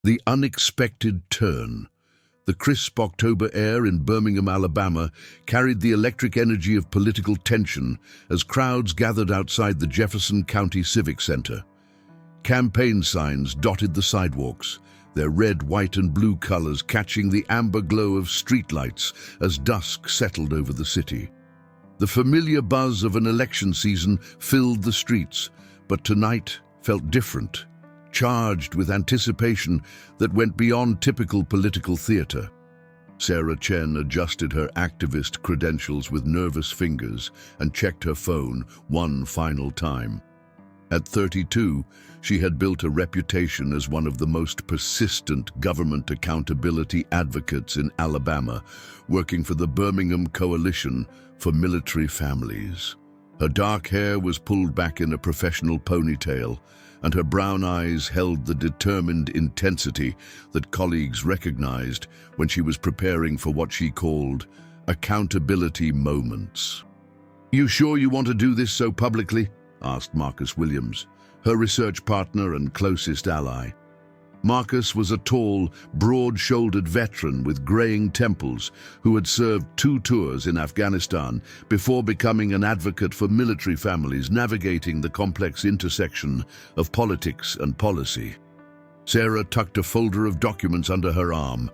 The unexpected turn. The crisp October air in Birmingham, Alabama, carried the electric energy of political tension as crowds gathered outside the Jefferson County Civic Center. Campaign signs dotted the sidewalks, their red, white, and blue colors catching the amber glow of streetlights as dusk settled over the city. The familiar buzz of an election season filled the streets, but tonight felt different, charged with anticipation that went beyond typical political theater. Sarah Chen adjusted her activist credentials with nervous fingers and checked her phone one final time. At 32, she had built a reputation as one of the most persistent government accountability advocates in Alabama, working for the Birmingham Coalition for Military Families. Her dark hair was pulled back in a professional ponytail, and her brown eyes held the determined intensity that colleagues recognized when she was preparing for what she called accountability moments. "You sure you want to do this so publicly?" asked Marcus Williams, her research partner and closest ally. Marcus was a tall, broad-shouldered veteran with graying temples who had served 2 tours in Afghanistan before becoming an advocate for military families navigating the complex intersection of politics and policy. Sarah tucked a folder of documents under her arm,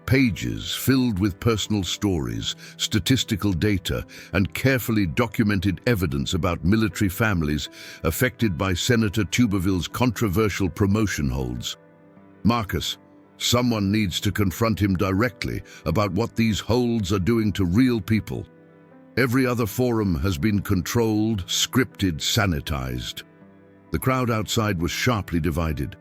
pages filled with personal stories, statistical data, and carefully documented evidence about military families affected by Senator Tuberville's controversial promotion holds. "Marcus, someone needs to confront him directly about what these holds are doing to real people. Every other forum has been controlled, scripted, sanitized." The crowd outside was sharply divided.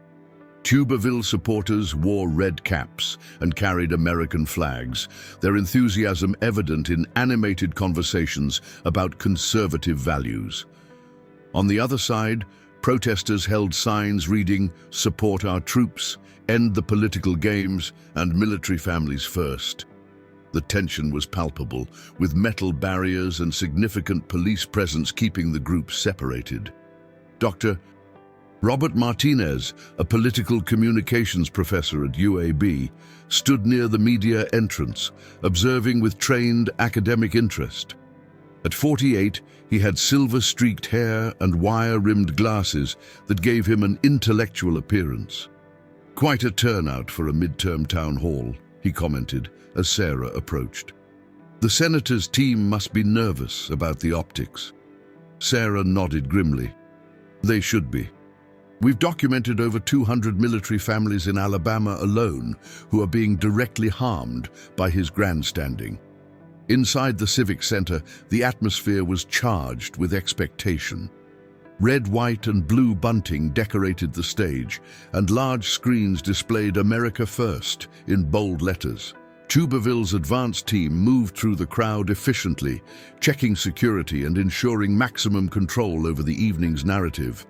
Tuberville supporters wore red caps and carried American flags, their enthusiasm evident in animated conversations about conservative values. On the other side, protesters held signs reading, "Support our troops," "End the political games," and "Military families first." The tension was palpable, with metal barriers and significant police presence keeping the groups separated. Dr. Robert Martinez, a political communications professor at UAB, stood near the media entrance, observing with trained academic interest. At 48, he had silver-streaked hair and wire-rimmed glasses that gave him an intellectual appearance. "Quite a turnout for a midterm town hall," he commented as Sarah approached. "The senator's team must be nervous about the optics." Sarah nodded grimly. "They should be. We've documented over 200 military families in Alabama alone who are being directly harmed by his grandstanding." Inside the Civic Center, the atmosphere was charged with expectation. Red, white, and blue bunting decorated the stage, and large screens displayed "America First" in bold letters. Tuberville's advance team moved through the crowd efficiently, checking security and ensuring maximum control over the evening's narrative.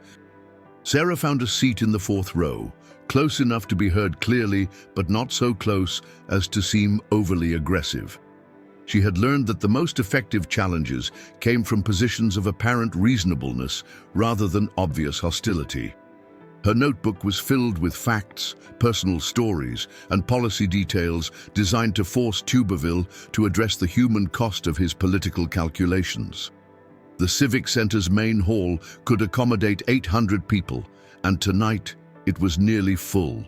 Sarah found a seat in the 4th row, close enough to be heard clearly, but not so close as to seem overly aggressive. She had learned that the most effective challenges came from positions of apparent reasonableness rather than obvious hostility. Her notebook was filled with facts, personal stories, and policy details designed to force Tuberville to address the human cost of his political calculations. The Civic Center's main hall could accommodate 800 people, and tonight it was nearly full.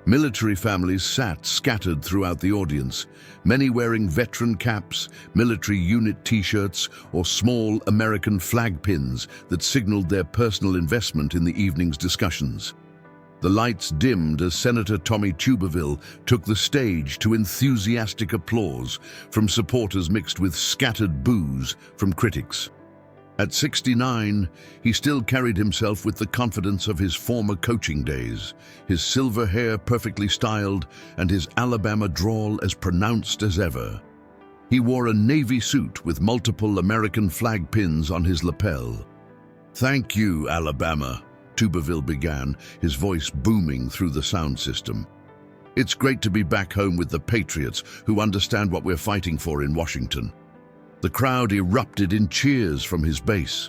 Military families sat scattered throughout the audience, many wearing veteran caps, military unit t-shirts, or small American flag pins that signaled their personal investment in the evening's discussions. The lights dimmed as Senator Tommy Tuberville took the stage to enthusiastic applause from supporters mixed with scattered boos from critics. At 69, he still carried himself with the confidence of his former coaching days, his silver hair perfectly styled and his Alabama drawl as pronounced as ever. He wore a navy suit with multiple American flag pins on his lapel. "Thank you, Alabama," Tuberville began, his voice booming through the sound system. "It's great to be back home with the patriots who understand what we're fighting for in Washington." The crowd erupted in cheers from his base.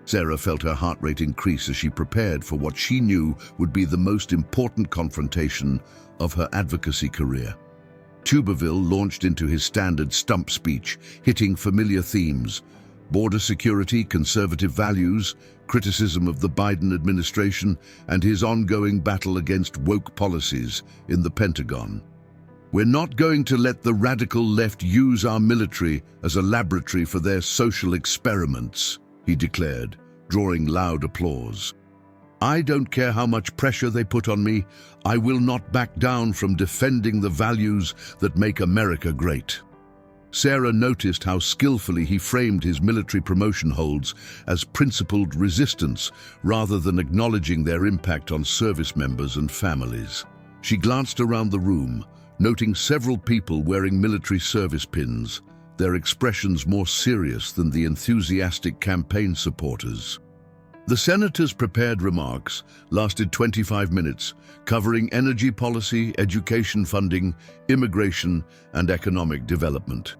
Sarah felt her heart rate increase as she prepared for what she knew would be the most important confrontation of her advocacy career. Tuberville launched into his standard stump speech, hitting familiar themes: border security, conservative values, criticism of the Biden administration, and his ongoing battle against woke policies in the Pentagon. "We're not going to let the radical left use our military as a laboratory for their social experiments," he declared, drawing loud applause. "I don't care how much pressure they put on me, I will not back down from defending the values that make America great." Sarah noticed how skillfully he framed his military promotion holds as principled resistance rather than acknowledging their impact on service members and families. She glanced around the room, noting several people wearing military service pins, their expressions more serious than the enthusiastic campaign supporters. The senator's prepared remarks lasted 25 minutes, covering energy policy, education funding, immigration, and economic development.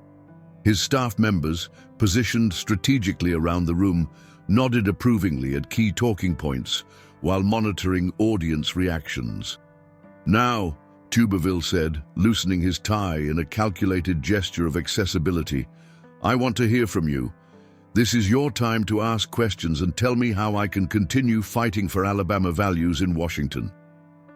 His staff members, positioned strategically around the room, nodded approvingly at key talking points while monitoring audience reactions. "Now," Tuberville said, loosening his tie in a calculated gesture of accessibility, "I want to hear from you. This is your time to ask questions and tell me how I can continue fighting for Alabama values in Washington."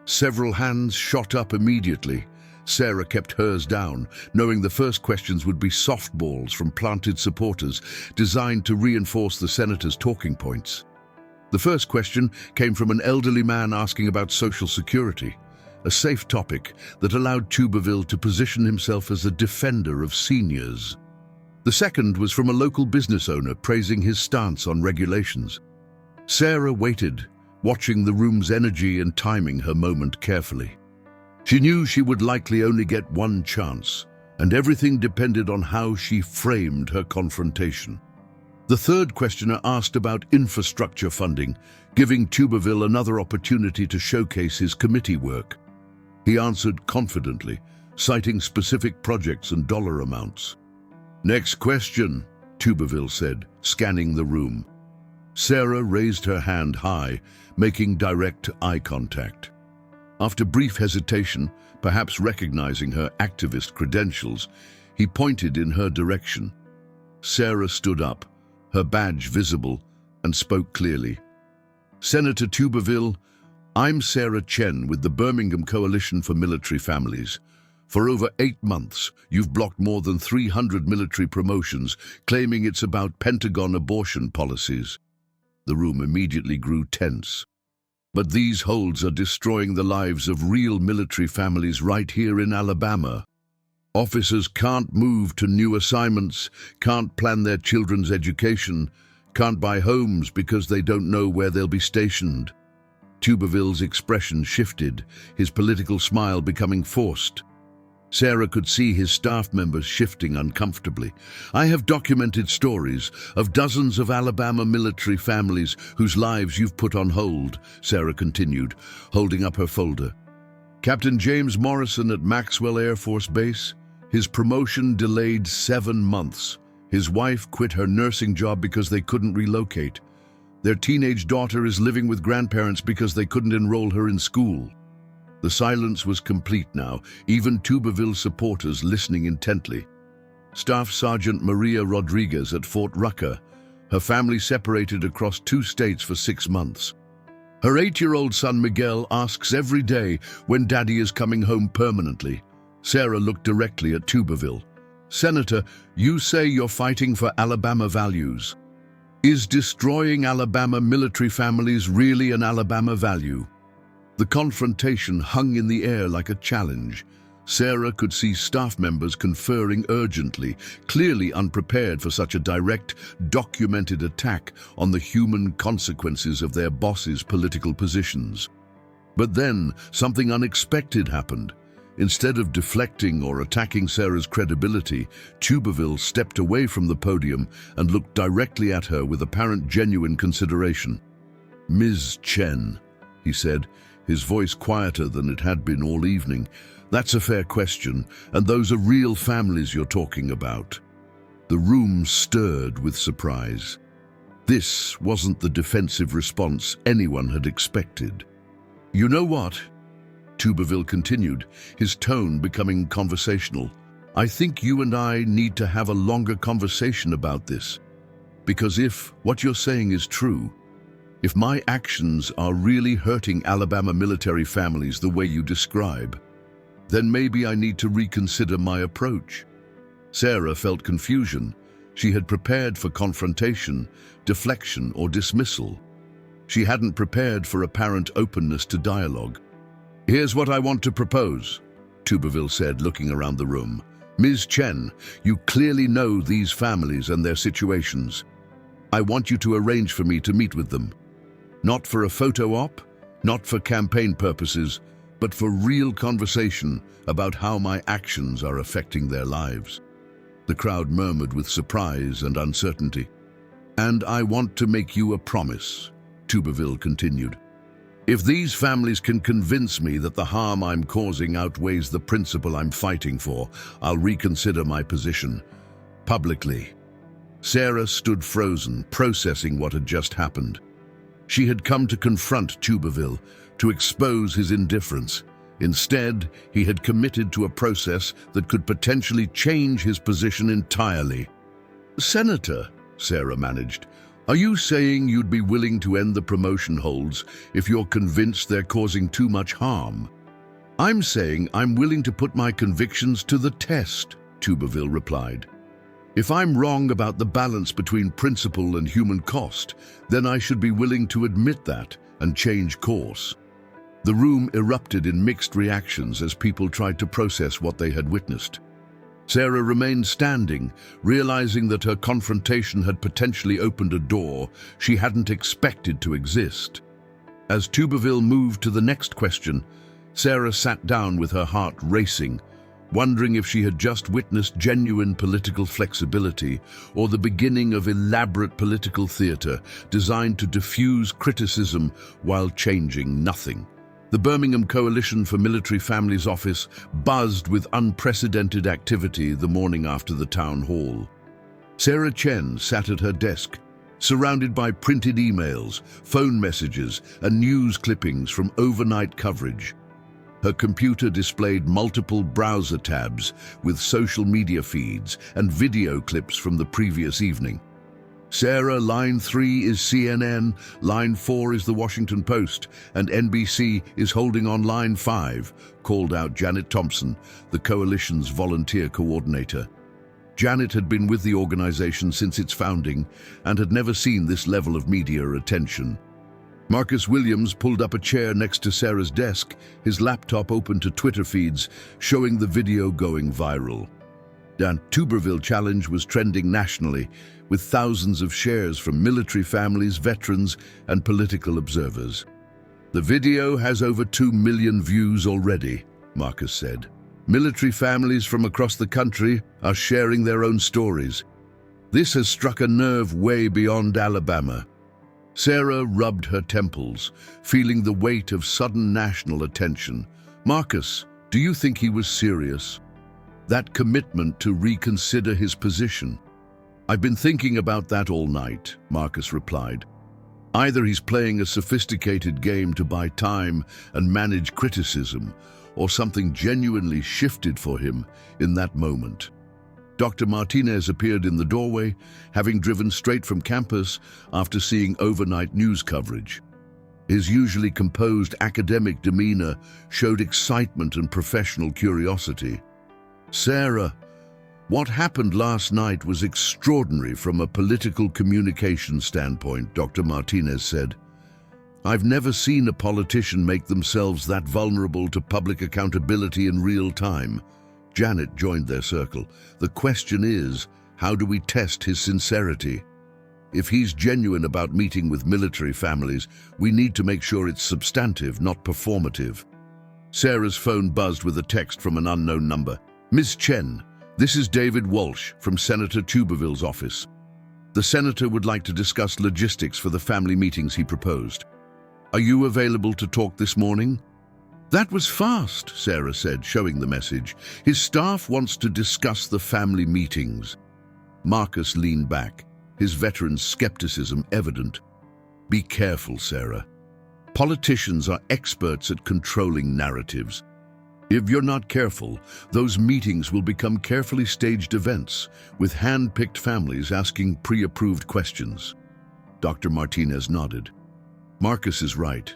Several hands shot up immediately. Sarah kept hers down, knowing the first questions would be softballs from planted supporters designed to reinforce the senator's talking points. The first question came from an elderly man asking about Social Security, a safe topic that allowed Tuberville to position himself as a defender of seniors. The second was from a local business owner praising his stance on regulations. Sarah waited, watching the room's energy and timing her moment carefully. She knew she would likely only get one chance, and everything depended on how she framed her confrontation. The third questioner asked about infrastructure funding, giving Tuberville another opportunity to showcase his committee work. He answered confidently, citing specific projects and dollar amounts. "Next question," Tuberville said, scanning the room. Sarah raised her hand high, making direct eye contact. After brief hesitation, perhaps recognizing her activist credentials, he pointed in her direction. Sarah stood up, her badge visible, and spoke clearly. "Senator Tuberville, I'm Sarah Chen with the Birmingham Coalition for Military Families. For over 8 months, you've blocked more than 300 military promotions, claiming it's about Pentagon abortion policies." The room immediately grew tense. "But these holds are destroying the lives of real military families right here in Alabama. Officers can't move to new assignments, can't plan their children's education, can't buy homes because they don't know where they'll be stationed." Tuberville's expression shifted, his political smile becoming forced. Sarah could see his staff members shifting uncomfortably. "I have documented stories of dozens of Alabama military families whose lives you've put on hold," Sarah continued, holding up her folder. "Captain James Morrison at Maxwell Air Force Base, his promotion delayed 7 months. His wife quit her nursing job because they couldn't relocate. Their teenage daughter is living with grandparents because they couldn't enroll her in school." The silence was complete now, even Tuberville supporters listening intently. Staff Sergeant Maria Rodriguez at Fort Rucker, her family separated across 2 states for 6 months. Her 8-year-old son Miguel asks every day when Daddy is coming home permanently. Sarah looked directly at Tuberville. "Senator, you say you're fighting for Alabama values. Is destroying Alabama military families really an Alabama value?" The confrontation hung in the air like a challenge. Sarah could see staff members conferring urgently, clearly unprepared for such a direct, documented attack on the human consequences of their bosses' political positions. But then, something unexpected happened. Instead of deflecting or attacking Sarah's credibility, Tuberville stepped away from the podium and looked directly at her with apparent genuine consideration. "Ms. Chen," he said, his voice quieter than it had been all evening, "that's a fair question, and those are real families you're talking about." The room stirred with surprise. This wasn't the defensive response anyone had expected. "You know what?" Tuberville continued, his tone becoming conversational. "I think you and I need to have a longer conversation about this. Because if what you're saying is true, if my actions are really hurting Alabama military families the way you describe, then maybe I need to reconsider my approach." Sarah felt confusion. She had prepared for confrontation, deflection, or dismissal. She hadn't prepared for apparent openness to dialogue. "Here's what I want to propose," Tuberville said, looking around the room. "Ms. Chen, you clearly know these families and their situations. I want you to arrange for me to meet with them. Not for a photo op, not for campaign purposes, but for real conversation about how my actions are affecting their lives." The crowd murmured with surprise and uncertainty. "And I want to make you a promise," Tuberville continued. "If these families can convince me that the harm I'm causing outweighs the principle I'm fighting for, I'll reconsider my position. Publicly." Sarah stood frozen, processing what had just happened. She had come to confront Tuberville, to expose his indifference. Instead, he had committed to a process that could potentially change his position entirely. "Senator," Sarah managed, "are you saying you'd be willing to end the promotion holds if you're convinced they're causing too much harm?" "I'm saying I'm willing to put my convictions to the test," Tuberville replied. "If I'm wrong about the balance between principle and human cost, then I should be willing to admit that and change course." The room erupted in mixed reactions as people tried to process what they had witnessed. Sarah remained standing, realizing that her confrontation had potentially opened a door she hadn't expected to exist. As Tuberville moved to the next question, Sarah sat down with her heart racing, wondering if she had just witnessed genuine political flexibility or the beginning of elaborate political theater designed to diffuse criticism while changing nothing. The Birmingham Coalition for Military Families office buzzed with unprecedented activity the morning after the town hall. Sarah Chen sat at her desk, surrounded by printed emails, phone messages, and news clippings from overnight coverage. Her computer displayed multiple browser tabs with social media feeds and video clips from the previous evening. "Sarah, line 3 is CNN, line 4 is the Washington Post, and NBC is holding on line 5, called out Janet Thompson, the coalition's volunteer coordinator. Janet had been with the organization since its founding and had never seen this level of media attention. Marcus Williams pulled up a chair next to Sarah's desk, his laptop open to Twitter feeds, showing the video going viral. The Tuberville challenge was trending nationally, with thousands of shares from military families, veterans, and political observers. "The video has over 2 million views already," Marcus said. "Military families from across the country are sharing their own stories. This has struck a nerve way beyond Alabama." Sarah rubbed her temples, feeling the weight of sudden national attention. "Marcus, do you think he was serious? That commitment to reconsider his position?" "I've been thinking about that all night," Marcus replied. "Either he's playing a sophisticated game to buy time and manage criticism, or something genuinely shifted for him in that moment." Dr. Martinez appeared in the doorway, having driven straight from campus after seeing overnight news coverage. His usually composed academic demeanor showed excitement and professional curiosity. "Sarah, what happened last night was extraordinary from a political communication standpoint," Dr. Martinez said. "I've never seen a politician make themselves that vulnerable to public accountability in real time." Janet joined their circle. "The question is, how do we test his sincerity? If he's genuine about meeting with military families, we need to make sure it's substantive, not performative." Sarah's phone buzzed with a text from an unknown number. "Ms. Chen, this is David Walsh from Senator Tuberville's office. The senator would like to discuss logistics for the family meetings he proposed. Are you available to talk this morning?" "That was fast," Sarah said, showing the message. "His staff wants to discuss the family meetings." Marcus leaned back. his veteran skepticism evident. Be careful, Sarah. Politicians are experts at controlling narratives. If you're not careful, those meetings will become carefully staged events, with hand-picked families asking pre-approved questions. Dr. Martinez nodded. Marcus is right.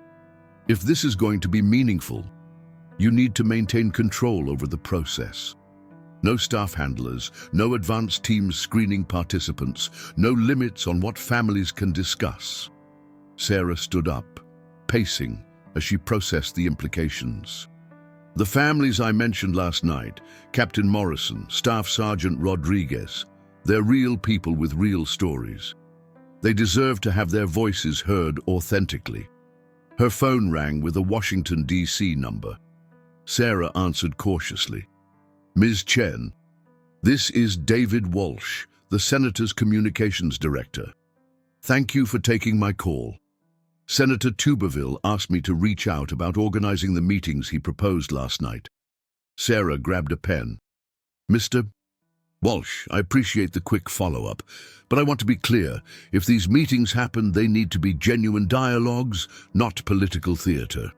If this is going to be meaningful, you need to maintain control over the process. No staff handlers, no advanced teams screening participants, no limits on what families can discuss. Sarah stood up, pacing as she processed the implications. The families I mentioned last night, Captain Morrison, Staff Sergeant Rodriguez, they're real people with real stories. They deserve to have their voices heard authentically. Her phone rang with a Washington, D.C. number. Sarah answered cautiously. Ms. Chen, this is David Walsh, the Senator's Communications Director. Thank you for taking my call. Senator Tuberville asked me to reach out about organizing the meetings he proposed last night. Sarah grabbed a pen. Mr. Walsh, I appreciate the quick follow-up, but I want to be clear. If these meetings happen, they need to be genuine dialogues, not political theater.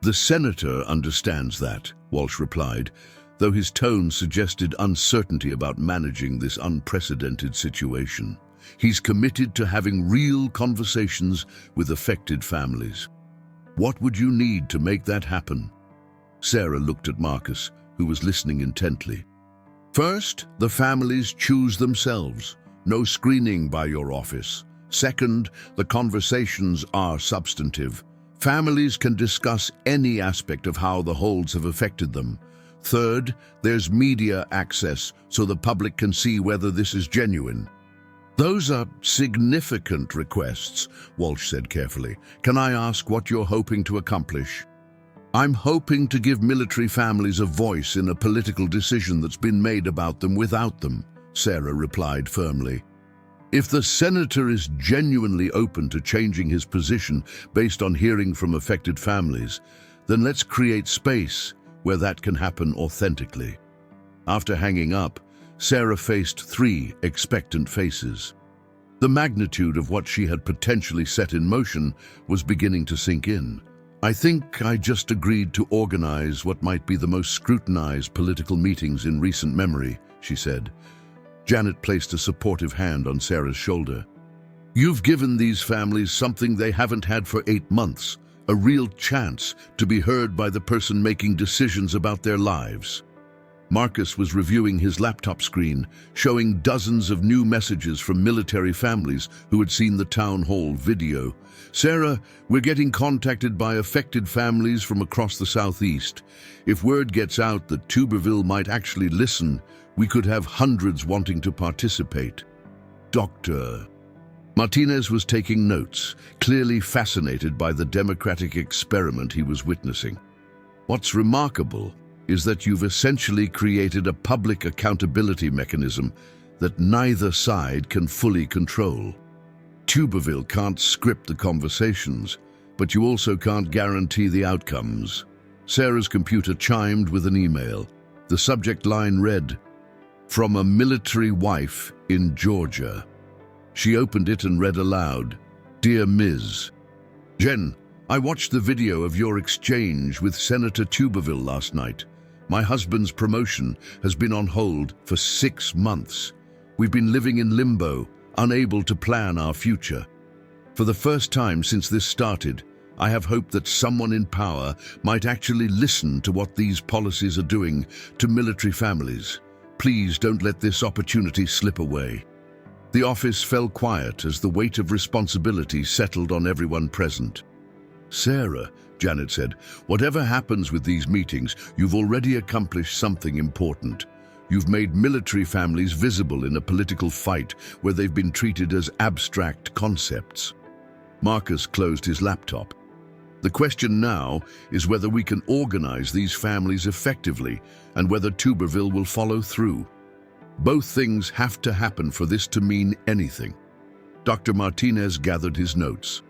The Senator understands that, Walsh replied, though his tone suggested uncertainty about managing this unprecedented situation. He's committed to having real conversations with affected families. What would you need to make that happen? Sarah looked at Marcus, who was listening intently. First, the families choose themselves. No screening by your office. Second, the conversations are substantive. Families can discuss any aspect of how the holds have affected them. Third, there's media access so the public can see whether this is genuine. Those are significant requests, Walsh said carefully. Can I ask what you're hoping to accomplish? I'm hoping to give military families a voice in a political decision that's been made about them without them, Sarah replied firmly. If the Senator is genuinely open to changing his position based on hearing from affected families, then let's create space where that can happen authentically. After hanging up, Sarah faced 3 expectant faces. The magnitude of what she had potentially set in motion was beginning to sink in. I think I just agreed to organize what might be the most scrutinized political meetings in recent memory, she said. Janet placed a supportive hand on Sarah's shoulder. You've given these families something they haven't had for 8 months, a real chance to be heard by the person making decisions about their lives. Marcus was reviewing his laptop screen, showing dozens of new messages from military families who had seen the town hall video. Sarah, we're getting contacted by affected families from across the southeast. If word gets out that Tuberville might actually listen, we could have hundreds wanting to participate. Dr. Martinez was taking notes, clearly fascinated by the democratic experiment he was witnessing. What's remarkable is that you've essentially created a public accountability mechanism that neither side can fully control. Tuberville can't script the conversations, but you also can't guarantee the outcomes. Sarah's computer chimed with an email. The subject line read, "From a military wife in Georgia." She opened it and read aloud, "Dear Ms. Jen, I watched the video of your exchange with Senator Tuberville last night. My husband's promotion has been on hold for 6 months. We've been living in limbo, unable to plan our future. For the first time since this started, I have hope that someone in power might actually listen to what these policies are doing to military families. Please don't let this opportunity slip away." The office fell quiet as the weight of responsibility settled on everyone present. "Sarah," Janet said, "whatever happens with these meetings, you've already accomplished something important. You've made military families visible in a political fight where they've been treated as abstract concepts." Marcus closed his laptop. "The question now is whether we can organize these families effectively and whether Tuberville will follow through. Both things have to happen for this to mean anything." Dr. Martinez gathered his notes.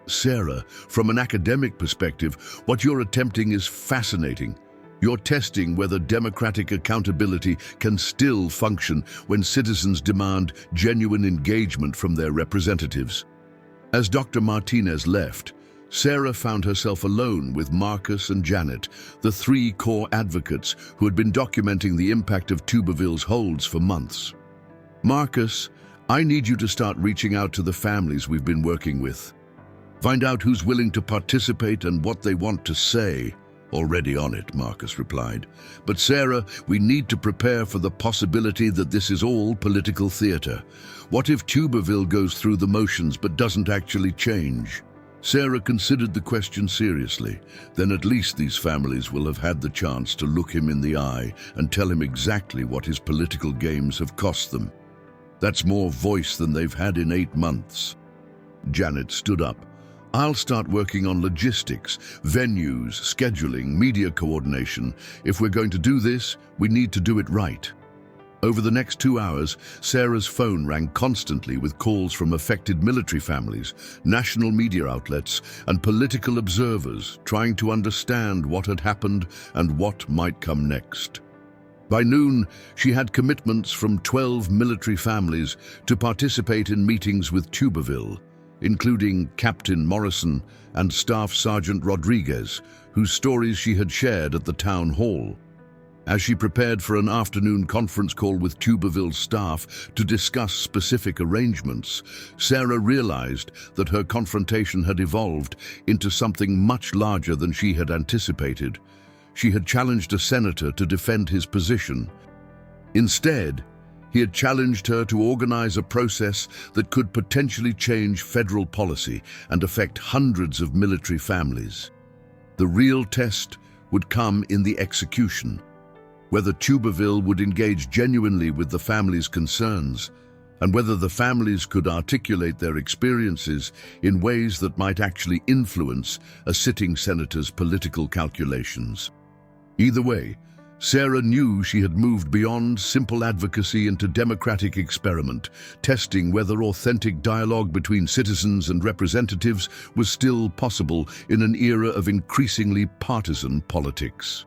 "Sarah, from an academic perspective, what you're attempting is fascinating. You're testing whether democratic accountability can still function when citizens demand genuine engagement from their representatives. As Dr. Martinez left, Sarah found herself alone with Marcus and Janet, the three core advocates who had been documenting the impact of Tuberville's holds for months. "Marcus, I need you to start reaching out to the families we've been working with. Find out who's willing to participate and what they want to say." "Already on it," Marcus replied. "But Sarah, we need to prepare for the possibility that this is all political theater. What if Tuberville goes through the motions but doesn't actually change?" Sarah considered the question seriously. Then at least these families will have had the chance to look him in the eye and tell him exactly what his political games have cost them. That's more voice than they've had in 8 months. Janet stood up. "I'll start working on logistics, venues, scheduling, media coordination. If we're going to do this, we need to do it right." Over the next 2 hours, Sarah's phone rang constantly with calls from affected military families, national media outlets, and political observers trying to understand what had happened and what might come next. By noon, she had commitments from 12 military families to participate in meetings with Tuberville, including Captain Morrison and Staff Sergeant Rodriguez, whose stories she had shared at the town hall. As she prepared for an afternoon conference call with Tuberville's staff to discuss specific arrangements, Sarah realized that her confrontation had evolved into something much larger than she had anticipated. She had challenged a senator to defend his position. Instead, he had challenged her to organize a process that could potentially change federal policy and affect hundreds of military families. The real test would come in the execution, whether Tuberville would engage genuinely with the families' concerns, and whether the families could articulate their experiences in ways that might actually influence a sitting senator's political calculations. Either way, Sarah knew she had moved beyond simple advocacy into democratic experiment, testing whether authentic dialogue between citizens and representatives was still possible in an era of increasingly partisan politics.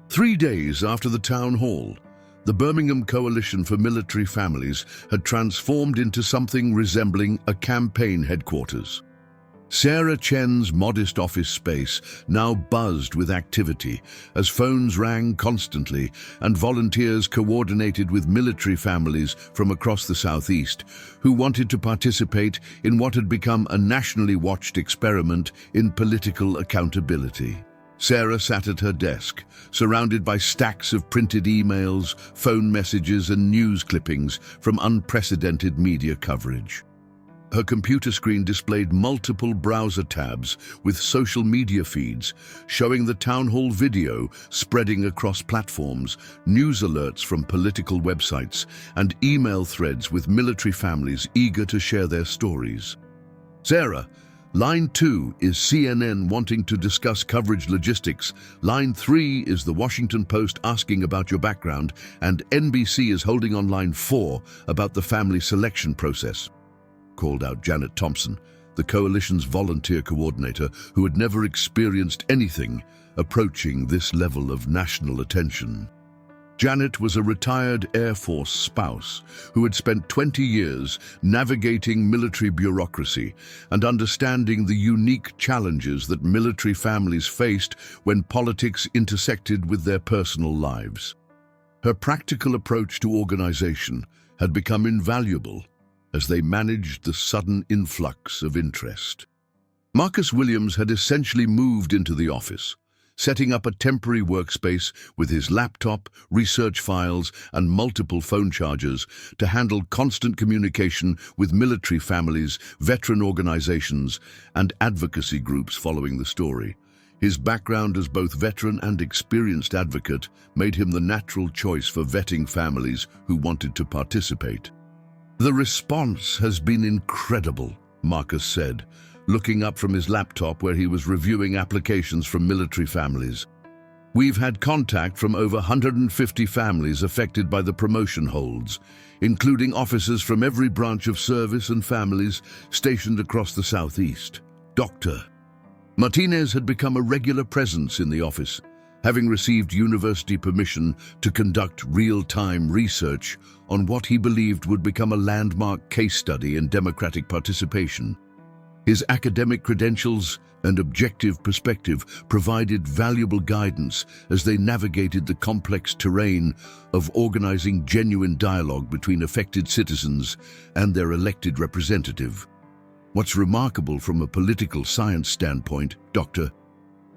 3 days after the town hall, the Birmingham Coalition for Military Families had transformed into something resembling a campaign headquarters. Sarah Chen's modest office space now buzzed with activity as phones rang constantly and volunteers coordinated with military families from across the southeast who wanted to participate in what had become a nationally watched experiment in political accountability. Sarah sat at her desk, surrounded by stacks of printed emails, phone messages, and news clippings from unprecedented media coverage. Her computer screen displayed multiple browser tabs with social media feeds, showing the town hall video spreading across platforms, news alerts from political websites, and email threads with military families eager to share their stories. "Sarah, Line 2 is CNN wanting to discuss coverage logistics. Line 3 is the Washington Post asking about your background, and NBC is holding on line 4 about the family selection process," called out Janet Thompson, the coalition's volunteer coordinator who had never experienced anything approaching this level of national attention. Janet was a retired Air Force spouse who had spent 20 years navigating military bureaucracy and understanding the unique challenges that military families faced when politics intersected with their personal lives. Her practical approach to organization had become invaluable as they managed the sudden influx of interest. Marcus Williams had essentially moved into the office, setting up a temporary workspace with his laptop, research files, and multiple phone chargers to handle constant communication with military families, veteran organizations, and advocacy groups following the story. His background as both veteran and experienced advocate made him the natural choice for vetting families who wanted to participate. "The response has been incredible," Marcus said, looking up from his laptop where he was reviewing applications from military families. "We've had contact from over 150 families affected by the promotion holds, including officers from every branch of service and families stationed across the southeast." Dr. Martinez had become a regular presence in the office, having received university permission to conduct real-time research on what he believed would become a landmark case study in democratic participation. His academic credentials and objective perspective provided valuable guidance as they navigated the complex terrain of organizing genuine dialogue between affected citizens and their elected representative. What's remarkable from a political science standpoint, Dr.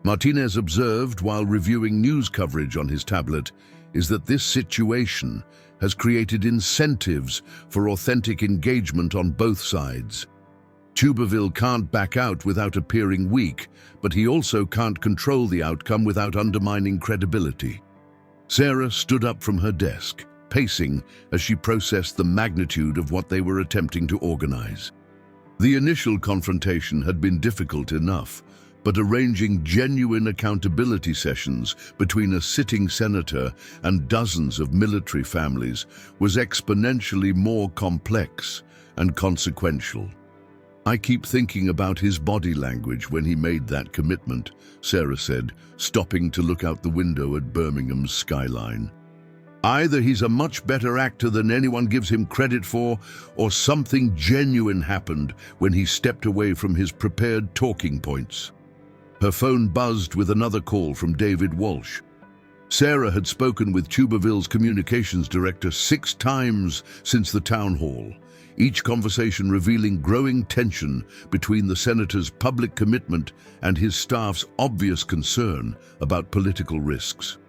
Martinez observed while reviewing news coverage on his tablet, is that this situation has created incentives for authentic engagement on both sides. Tuberville can't back out without appearing weak, but he also can't control the outcome without undermining credibility. Sarah stood up from her desk, pacing as she processed the magnitude of what they were attempting to organize. The initial confrontation had been difficult enough, but arranging genuine accountability sessions between a sitting senator and dozens of military families was exponentially more complex and consequential. "I keep thinking about his body language when he made that commitment," Sarah said, stopping to look out the window at Birmingham's skyline. "Either he's a much better actor than anyone gives him credit for, or something genuine happened when he stepped away from his prepared talking points." Her phone buzzed with another call from David Walsh. Sarah had spoken with Tuberville's communications director 6 times since the town hall, each conversation revealing growing tension between the senator's public commitment and his staff's obvious concern about political risks.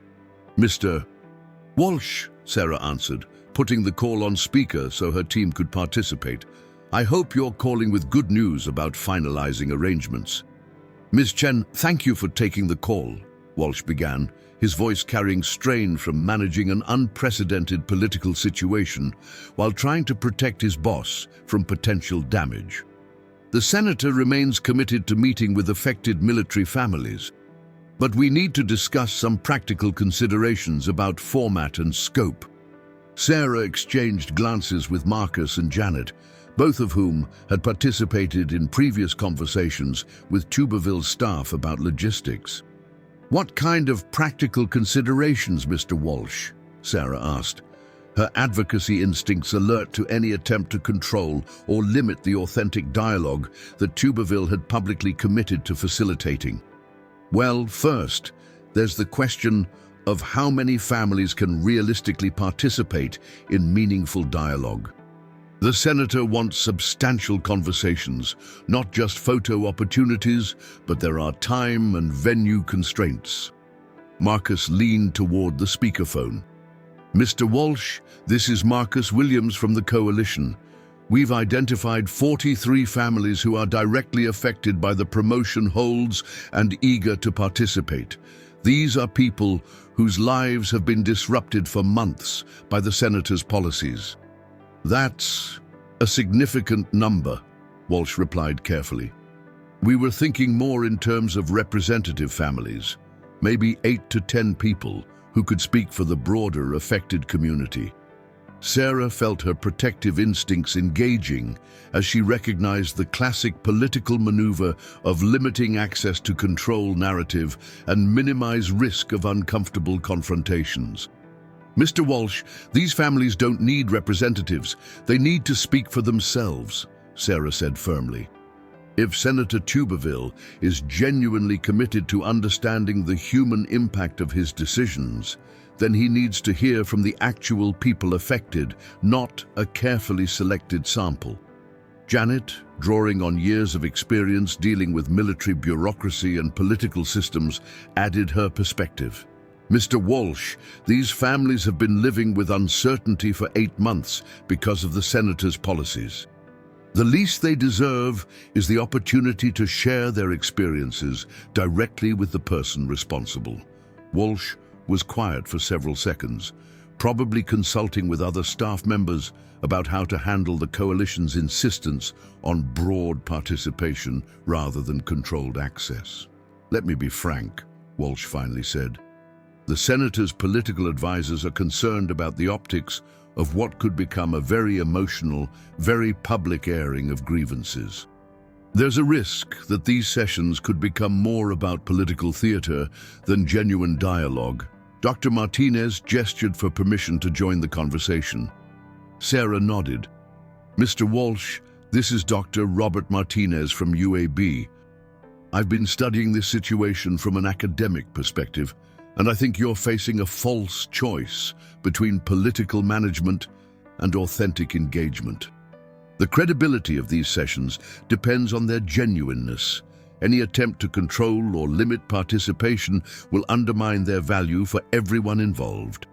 "Mr. Walsh," Sarah answered, putting the call on speaker so her team could participate. "I hope you're calling with good news about finalizing arrangements." "Ms. Chen, thank you for taking the call," Walsh began, his voice carrying strain from managing an unprecedented political situation while trying to protect his boss from potential damage. "The senator remains committed to meeting with affected military families, but we need to discuss some practical considerations about format and scope." Sarah exchanged glances with Marcus and Janet, both of whom had participated in previous conversations with Tuberville staff about logistics. "What kind of practical considerations, Mr. Walsh?" Sarah asked, her advocacy instincts alert to any attempt to control or limit the authentic dialogue that Tuberville had publicly committed to facilitating. "Well, first, there's the question of how many families can realistically participate in meaningful dialogue. The senator wants substantial conversations, not just photo opportunities, but there are time and venue constraints." Marcus leaned toward the speakerphone. "Mr. Walsh, this is Marcus Williams from the Coalition. We've identified 43 families who are directly affected by the promotion holds and eager to participate. These are people whose lives have been disrupted for months by the senator's policies." "That's a significant number," Walsh replied carefully. "We were thinking more in terms of representative families, maybe 8 to 10 people who could speak for the broader affected community." Sarah felt her protective instincts engaging as she recognized the classic political maneuver of limiting access to control narrative and minimize risk of uncomfortable confrontations. "Mr. Walsh, these families don't need representatives. They need to speak for themselves," Sarah said firmly. "If Senator Tuberville is genuinely committed to understanding the human impact of his decisions, then he needs to hear from the actual people affected, not a carefully selected sample." Janet, drawing on years of experience dealing with military bureaucracy and political systems, added her perspective. "Mr. Walsh, these families have been living with uncertainty for 8 months because of the senator's policies. The least they deserve is the opportunity to share their experiences directly with the person responsible." Walsh was quiet for several seconds, probably consulting with other staff members about how to handle the coalition's insistence on broad participation rather than controlled access. "Let me be frank," Walsh finally said. "The senator's political advisors are concerned about the optics of what could become a very emotional, very public airing of grievances. There's a risk that these sessions could become more about political theater than genuine dialogue. Dr. Martinez gestured for permission to join the conversation. Sarah nodded. Mr. Walsh, this is Dr. Robert Martinez from UAB. I've been studying this situation from an academic perspective, and I think you're facing a false choice between political management and authentic engagement. The credibility of these sessions depends on their genuineness. Any attempt to control or limit participation will undermine their value for everyone involved.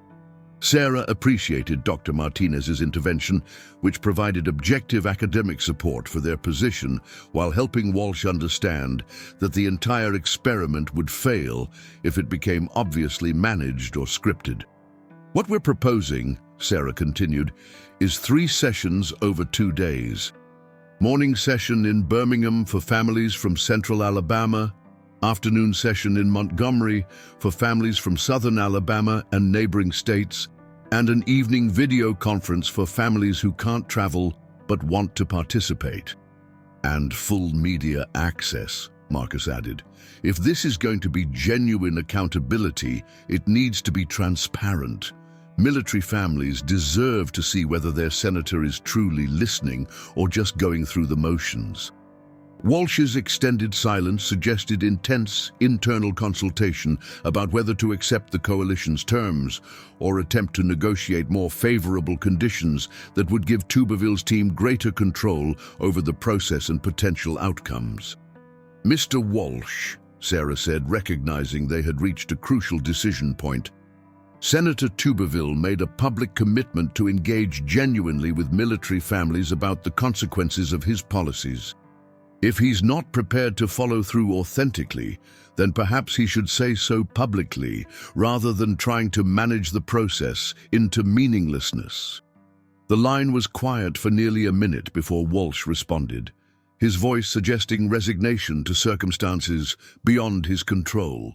Sarah appreciated Dr. Martinez's intervention, which provided objective academic support for their position while helping Walsh understand that the entire experiment would fail if it became obviously managed or scripted. What we're proposing, Sarah continued, is 3 sessions over 2 days. Morning session in Birmingham for families from Central Alabama, afternoon session in Montgomery for families from Southern Alabama and neighboring states, and an evening video conference for families who can't travel but want to participate. And full media access, Marcus added. If this is going to be genuine accountability, it needs to be transparent. Military families deserve to see whether their senator is truly listening or just going through the motions. Walsh's extended silence suggested intense internal consultation about whether to accept the coalition's terms or attempt to negotiate more favorable conditions that would give Tuberville's team greater control over the process and potential outcomes. Mr. Walsh, Sarah said, recognizing they had reached a crucial decision point, Senator Tuberville made a public commitment to engage genuinely with military families about the consequences of his policies. If he's not prepared to follow through authentically, then perhaps he should say so publicly, rather than trying to manage the process into meaninglessness. The line was quiet for nearly a minute before Walsh responded, his voice suggesting resignation to circumstances beyond his control.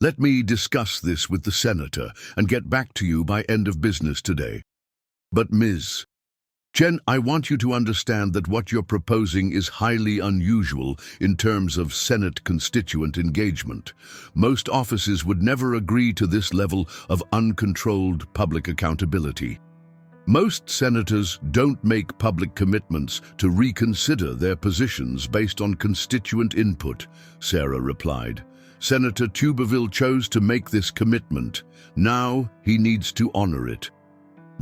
Let me discuss this with the senator and get back to you by end of business today. But Ms. Chen, I want you to understand that what you're proposing is highly unusual in terms of Senate constituent engagement. Most offices would never agree to this level of uncontrolled public accountability. Most senators don't make public commitments to reconsider their positions based on constituent input, Sarah replied. Senator Tuberville chose to make this commitment. Now he needs to honor it.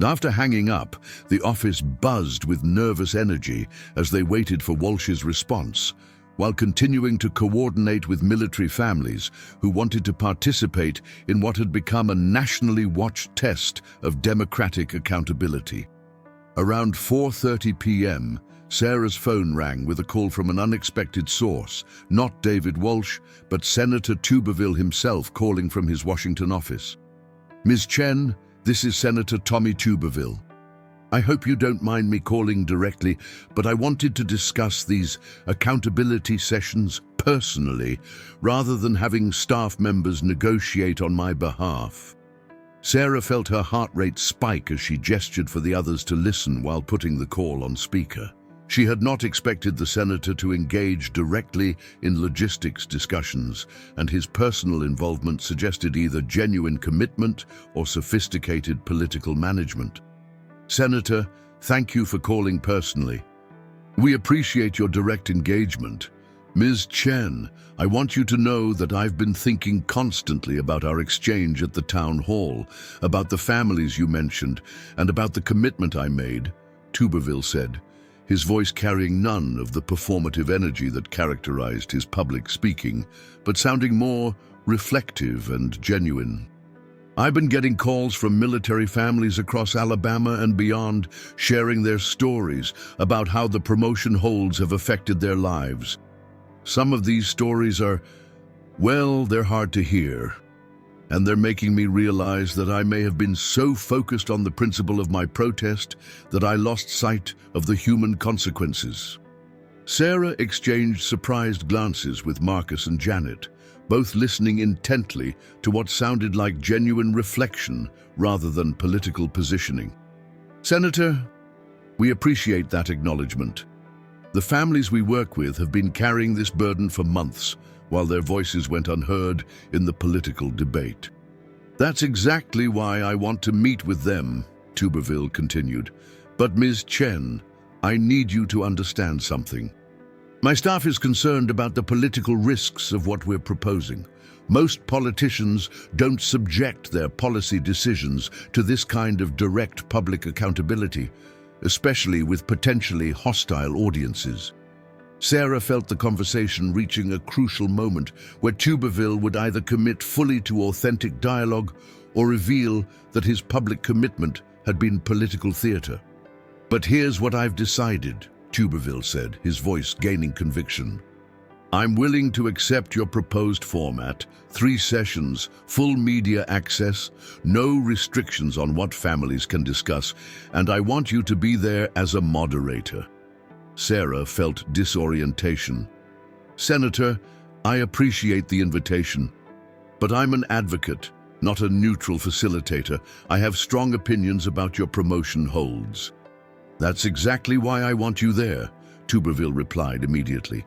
After hanging up, the office buzzed with nervous energy as they waited for Walsh's response, while continuing to coordinate with military families who wanted to participate in what had become a nationally watched test of democratic accountability. Around 4:30 p.m., Sarah's phone rang with a call from an unexpected source, not David Walsh, but Senator Tuberville himself calling from his Washington office. Ms. Chen, this is Senator Tommy Tuberville. I hope you don't mind me calling directly, but I wanted to discuss these accountability sessions personally, rather than having staff members negotiate on my behalf. Sarah felt her heart rate spike as she gestured for the others to listen while putting the call on speaker. She had not expected the senator to engage directly in logistics discussions, and his personal involvement suggested either genuine commitment or sophisticated political management. Senator, thank you for calling personally. We appreciate your direct engagement. Ms. Chen, I want you to know that I've been thinking constantly about our exchange at the town hall, about the families you mentioned, and about the commitment I made, Tuberville said, his voice carrying none of the performative energy that characterized his public speaking, but sounding more reflective and genuine. I've been getting calls from military families across Alabama and beyond, sharing their stories about how the promotion holds have affected their lives. Some of these stories are, well, they're hard to hear, and they're making me realize that I may have been so focused on the principle of my protest that I lost sight of the human consequences. Sarah exchanged surprised glances with Marcus and Janet, both listening intently to what sounded like genuine reflection rather than political positioning. Senator, we appreciate that acknowledgement. The families we work with have been carrying this burden for months, while their voices went unheard in the political debate. That's exactly why I want to meet with them, Tuberville continued. But Ms. Chen, I need you to understand something. My staff is concerned about the political risks of what we're proposing. Most politicians don't subject their policy decisions to this kind of direct public accountability, especially with potentially hostile audiences. Sarah felt the conversation reaching a crucial moment where Tuberville would either commit fully to authentic dialogue or reveal that his public commitment had been political theater. But here's what I've decided, Tuberville said, his voice gaining conviction. I'm willing to accept your proposed format, 3 sessions, full media access, no restrictions on what families can discuss, and I want you to be there as a moderator. Sarah felt disorientation. Senator, I appreciate the invitation, but I'm an advocate, not a neutral facilitator. I have strong opinions about your promotion holds. That's exactly why I want you there, Tuberville replied immediately.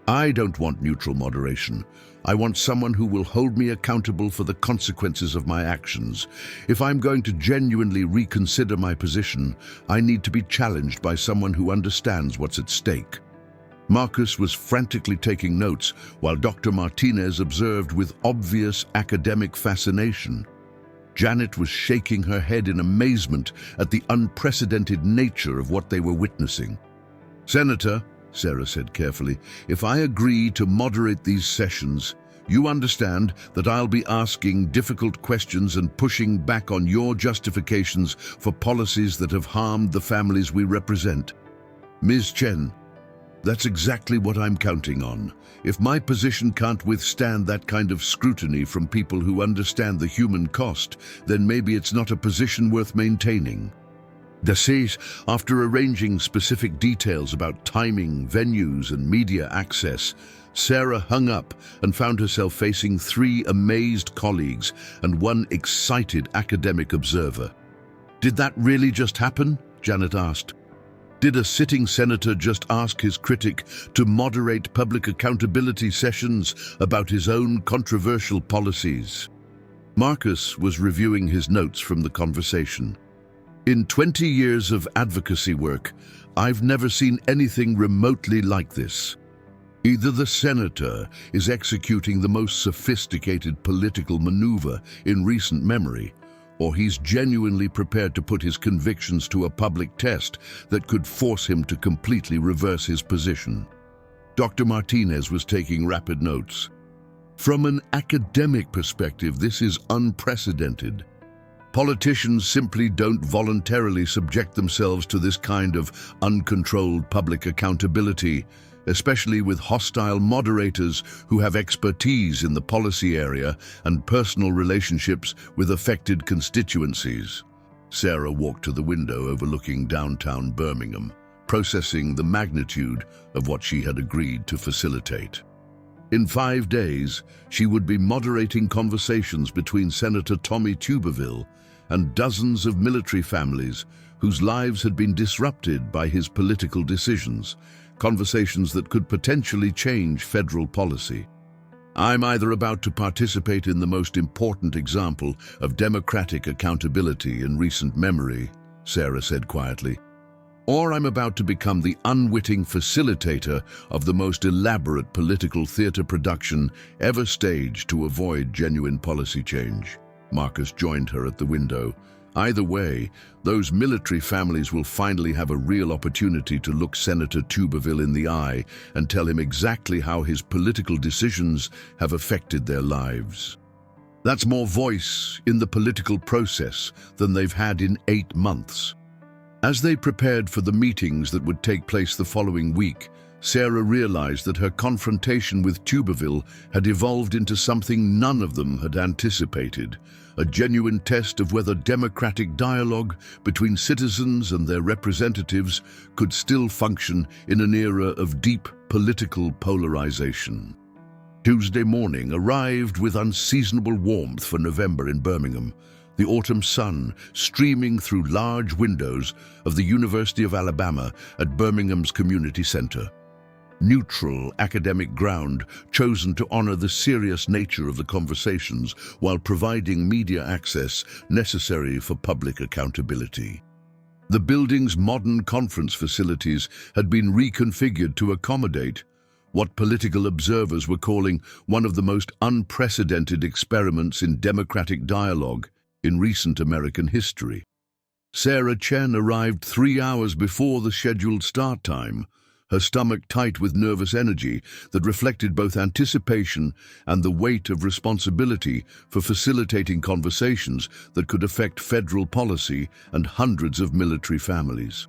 I don't want neutral moderation. I want someone who will hold me accountable for the consequences of my actions. If I'm going to genuinely reconsider my position, I need to be challenged by someone who understands what's at stake. Marcus was frantically taking notes while Dr. Martinez observed with obvious academic fascination. Janet was shaking her head in amazement at the unprecedented nature of what they were witnessing. Senator, Sarah said carefully, if I agree to moderate these sessions, you understand that I'll be asking difficult questions and pushing back on your justifications for policies that have harmed the families we represent. Ms. Chen, that's exactly what I'm counting on. If my position can't withstand that kind of scrutiny from people who understand the human cost, then maybe it's not a position worth maintaining. Dacis, after arranging specific details about timing, venues, and media access, Sarah hung up and found herself facing 3 amazed colleagues and 1 excited academic observer. Did that really just happen? Janet asked. Did a sitting senator just ask his critic to moderate public accountability sessions about his own controversial policies? Marcus was reviewing his notes from the conversation. In 20 years of advocacy work, I've never seen anything remotely like this. Either the senator is executing the most sophisticated political maneuver in recent memory, or he's genuinely prepared to put his convictions to a public test that could force him to completely reverse his position. Dr. Martinez was taking rapid notes. From an academic perspective, this is unprecedented. Politicians simply don't voluntarily subject themselves to this kind of uncontrolled public accountability, especially with hostile moderators who have expertise in the policy area and personal relationships with affected constituencies. Sarah walked to the window overlooking downtown Birmingham, processing the magnitude of what she had agreed to facilitate. In 5 days, she would be moderating conversations between Senator Tommy Tuberville and dozens of military families whose lives had been disrupted by his political decisions, conversations that could potentially change federal policy. I'm either about to participate in the most important example of democratic accountability in recent memory, Sarah said quietly, or I'm about to become the unwitting facilitator of the most elaborate political theater production ever staged to avoid genuine policy change. Marcus joined her at the window. Either way, those military families will finally have a real opportunity to look Senator Tuberville in the eye and tell him exactly how his political decisions have affected their lives. That's more voice in the political process than they've had in 8 months. As they prepared for the meetings that would take place the following week, Sarah realized that her confrontation with Tuberville had evolved into something none of them had anticipated, a genuine test of whether democratic dialogue between citizens and their representatives could still function in an era of deep political polarization. Tuesday morning arrived with unseasonable warmth for November in Birmingham. the autumn sun streaming through large windows of the University of Alabama at Birmingham's community center. Neutral academic ground chosen to honor the serious nature of the conversations while providing media access necessary for public accountability. The building's modern conference facilities had been reconfigured to accommodate what political observers were calling one of the most unprecedented experiments in democratic dialogue in recent American history. Sarah Chen arrived 3 hours before the scheduled start time, her stomach tight with nervous energy that reflected both anticipation and the weight of responsibility for facilitating conversations that could affect federal policy and hundreds of military families.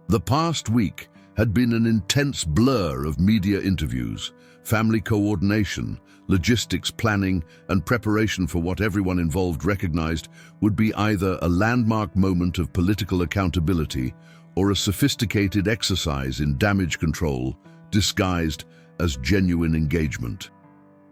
The past week had been an intense blur of media interviews, family coordination, logistics planning, and preparation for what everyone involved recognized would be either a landmark moment of political accountability or a sophisticated exercise in damage control disguised as genuine engagement.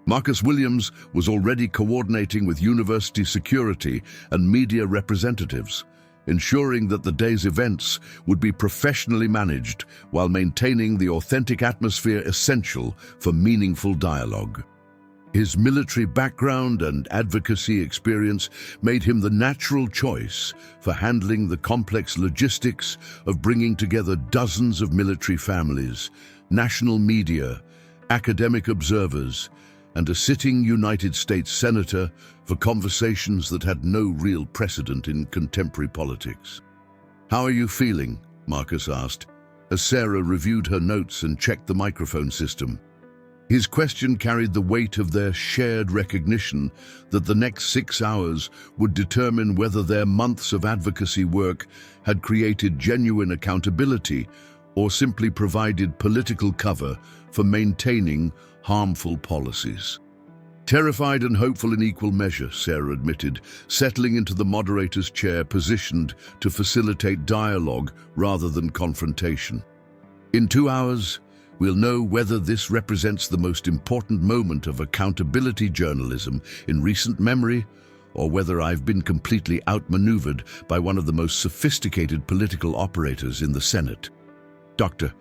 Marcus Williams was already coordinating with university security and media representatives, ensuring that the day's events would be professionally managed while maintaining the authentic atmosphere essential for meaningful dialogue. His military background and advocacy experience made him the natural choice for handling the complex logistics of bringing together dozens of military families, national media, academic observers, and a sitting United States senator for conversations that had no real precedent in contemporary politics. "How are you feeling?" Marcus asked, as Sarah reviewed her notes and checked the microphone system. His question carried the weight of their shared recognition that the next 6 hours would determine whether their months of advocacy work had created genuine accountability or simply provided political cover for maintaining harmful policies. Terrified and hopeful in equal measure, Sarah admitted, settling into the moderator's chair positioned to facilitate dialogue rather than confrontation. "In 2 hours, we'll know whether this represents the most important moment of accountability journalism in recent memory, or whether I've been completely outmaneuvered by one of the most sophisticated political operators in the Senate." Dr.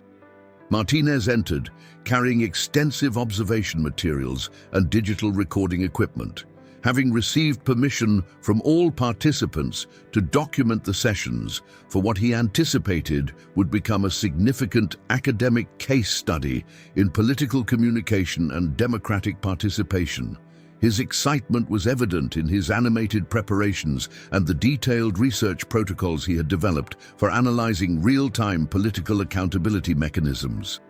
Martinez entered, carrying extensive observation materials and digital recording equipment. Having received permission from all participants to document the sessions for what he anticipated would become a significant academic case study in political communication and democratic participation. His excitement was evident in his animated preparations and the detailed research protocols he had developed for analyzing real-time political accountability mechanisms.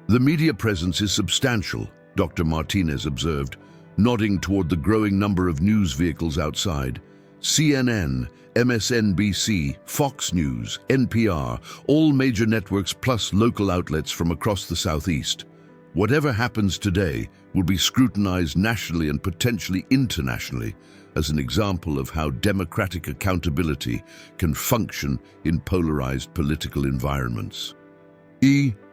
"The media presence is substantial," Dr. Martinez observed, nodding toward the growing number of news vehicles outside. CNN, MSNBC, Fox News, NPR, all major networks plus local outlets from across the Southeast. Whatever happens today will be scrutinized nationally and potentially internationally as an example of how democratic accountability can function in polarized political environments.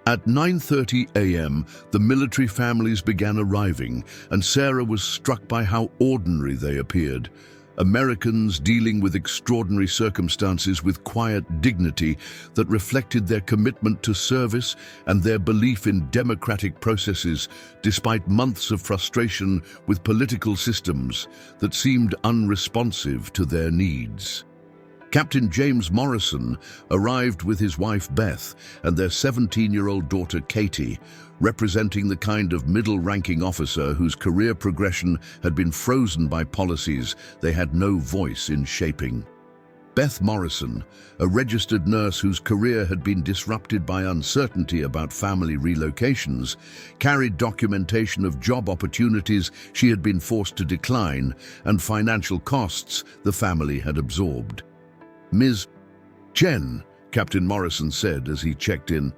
At 9:30 a.m., the military families began arriving, and Sarah was struck by how ordinary they appeared. Americans dealing with extraordinary circumstances with quiet dignity that reflected their commitment to service and their belief in democratic processes, despite months of frustration with political systems that seemed unresponsive to their needs. Captain James Morrison arrived with his wife Beth and their 17-year-old daughter Katie, representing the kind of middle-ranking officer whose career progression had been frozen by policies they had no voice in shaping. Beth Morrison, a registered nurse whose career had been disrupted by uncertainty about family relocations, carried documentation of job opportunities she had been forced to decline and financial costs the family had absorbed. "Ms. Chen," Captain Morrison said as he checked in,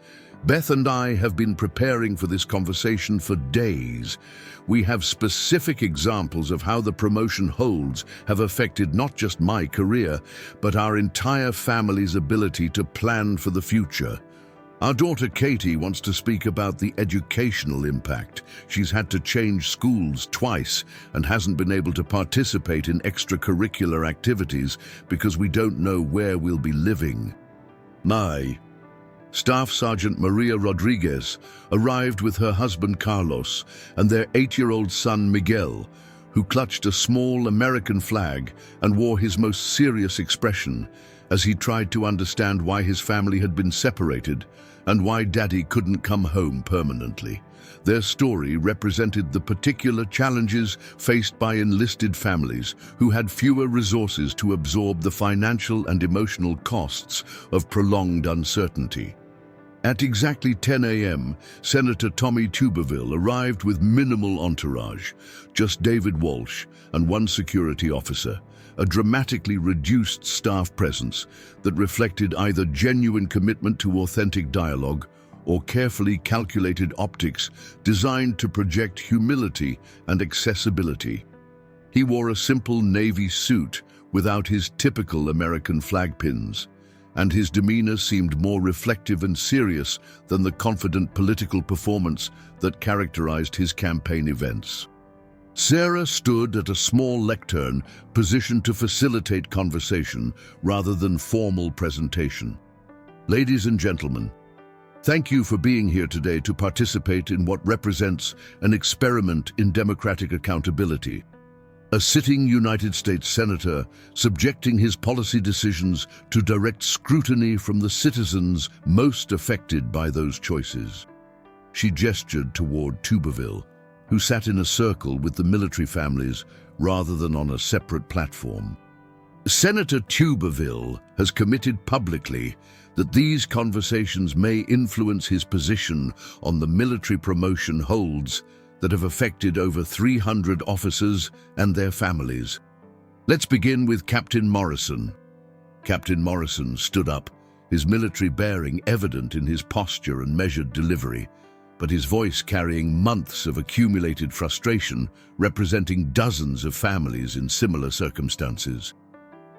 "Beth and I have been preparing for this conversation for days. We have specific examples of how the promotion holds have affected not just my career, but our entire family's ability to plan for the future. Our daughter Katie wants to speak about the educational impact. She's had to change schools twice and hasn't been able to participate in extracurricular activities because we don't know where we'll be living. Staff Sergeant Maria Rodriguez arrived with her husband Carlos and their 8-year-old son Miguel, who clutched a small American flag and wore his most serious expression as he tried to understand why his family had been separated and why Daddy couldn't come home permanently. Their story represented the particular challenges faced by enlisted families who had fewer resources to absorb the financial and emotional costs of prolonged uncertainty. At exactly 10 a.m., Senator Tommy Tuberville arrived with minimal entourage, just David Walsh and one security officer, a dramatically reduced staff presence that reflected either genuine commitment to authentic dialogue or carefully calculated optics designed to project humility and accessibility. He wore a simple navy suit without his typical American flag pins, and his demeanor seemed more reflective and serious than the confident political performance that characterized his campaign events. Sarah stood at a small lectern positioned to facilitate conversation rather than formal presentation. Ladies and gentlemen, thank you for being here today to participate in what represents an experiment in democratic accountability. A sitting United States Senator subjecting his policy decisions to direct scrutiny from the citizens most affected by those choices. She gestured toward Tuberville, who sat in a circle with the military families rather than on a separate platform. Senator Tuberville has committed publicly that these conversations may influence his position on the military promotion holds that have affected over 300 officers and their families. Let's begin with Captain Morrison. Captain Morrison stood up, his military bearing evident in his posture and measured delivery, but his voice carrying months of accumulated frustration, representing dozens of families in similar circumstances.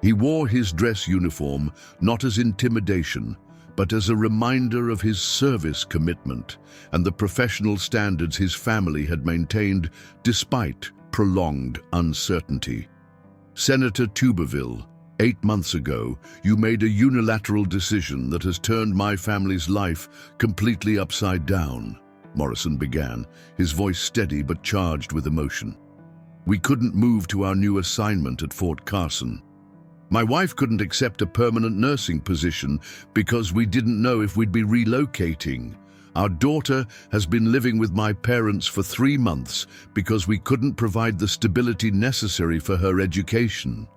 He wore his dress uniform not as intimidation, but as a reminder of his service commitment and the professional standards his family had maintained despite prolonged uncertainty. Senator Tuberville, 8 months ago, you made a unilateral decision that has turned my family's life completely upside down, Morrison began, his voice steady but charged with emotion. We couldn't move to our new assignment at Fort Carson. My wife couldn't accept a permanent nursing position because we didn't know if we'd be relocating. Our daughter has been living with my parents for 3 months because we couldn't provide the stability necessary for her education.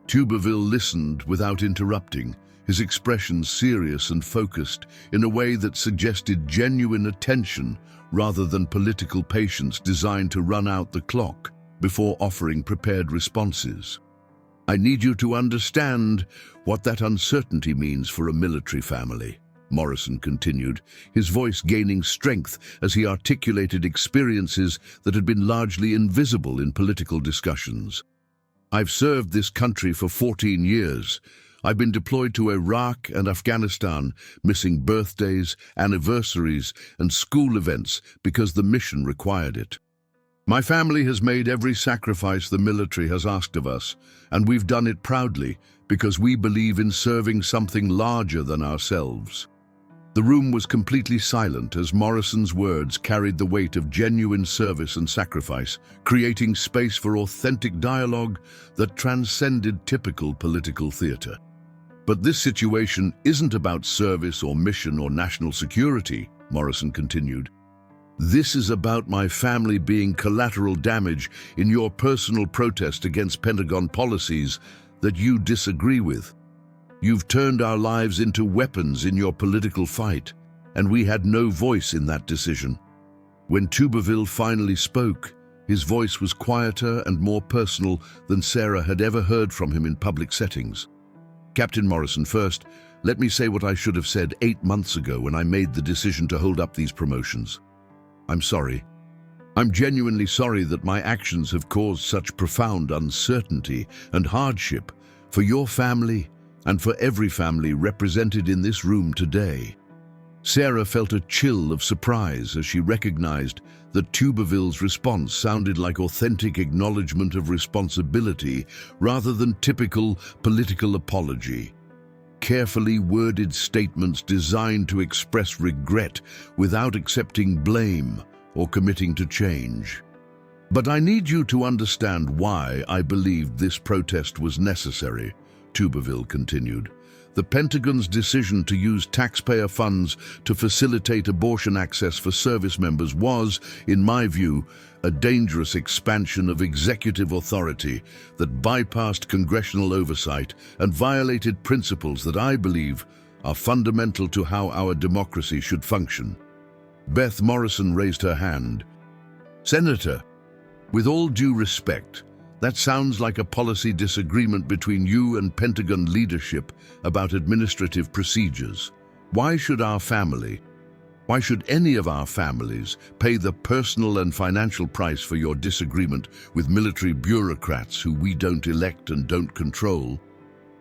Tuberville listened without interrupting, his expression serious and focused in a way that suggested genuine attention rather than political patience designed to run out the clock before offering prepared responses. I need you to understand what that uncertainty means for a military family, Morrison continued, his voice gaining strength as he articulated experiences that had been largely invisible in political discussions. I've served this country for 14 years. I've been deployed to Iraq and Afghanistan, missing birthdays, anniversaries, and school events because the mission required it. My family has made every sacrifice the military has asked of us, and we've done it proudly because we believe in serving something larger than ourselves. The room was completely silent as Morrison's words carried the weight of genuine service and sacrifice, creating space for authentic dialogue that transcended typical political theater. But this situation isn't about service or mission or national security, Morrison continued. This is about my family being collateral damage in your personal protest against Pentagon policies that you disagree with. You've turned our lives into weapons in your political fight, and we had no voice in that decision. When Tuberville finally spoke, his voice was quieter and more personal than Sarah had ever heard from him in public settings. Captain Morrison, first, let me say what I should have said 8 months ago when I made the decision to hold up these promotions. I'm sorry. I'm genuinely sorry that my actions have caused such profound uncertainty and hardship for your family and for every family represented in this room today. Sarah felt a chill of surprise as she recognized that Tuberville's response sounded like authentic acknowledgement of responsibility rather than typical political apology. Carefully worded statements designed to express regret without accepting blame or committing to change. "But I need you to understand why I believed this protest was necessary," Tuberville continued. "The Pentagon's decision to use taxpayer funds to facilitate abortion access for service members was, in my view, a dangerous expansion of executive authority that bypassed congressional oversight and violated principles that I believe are fundamental to how our democracy should function." Beth Morrison raised her hand. "Senator, with all due respect, that sounds like a policy disagreement between you and Pentagon leadership about administrative procedures. Why should any of our families pay the personal and financial price for your disagreement with military bureaucrats who we don't elect and don't control?"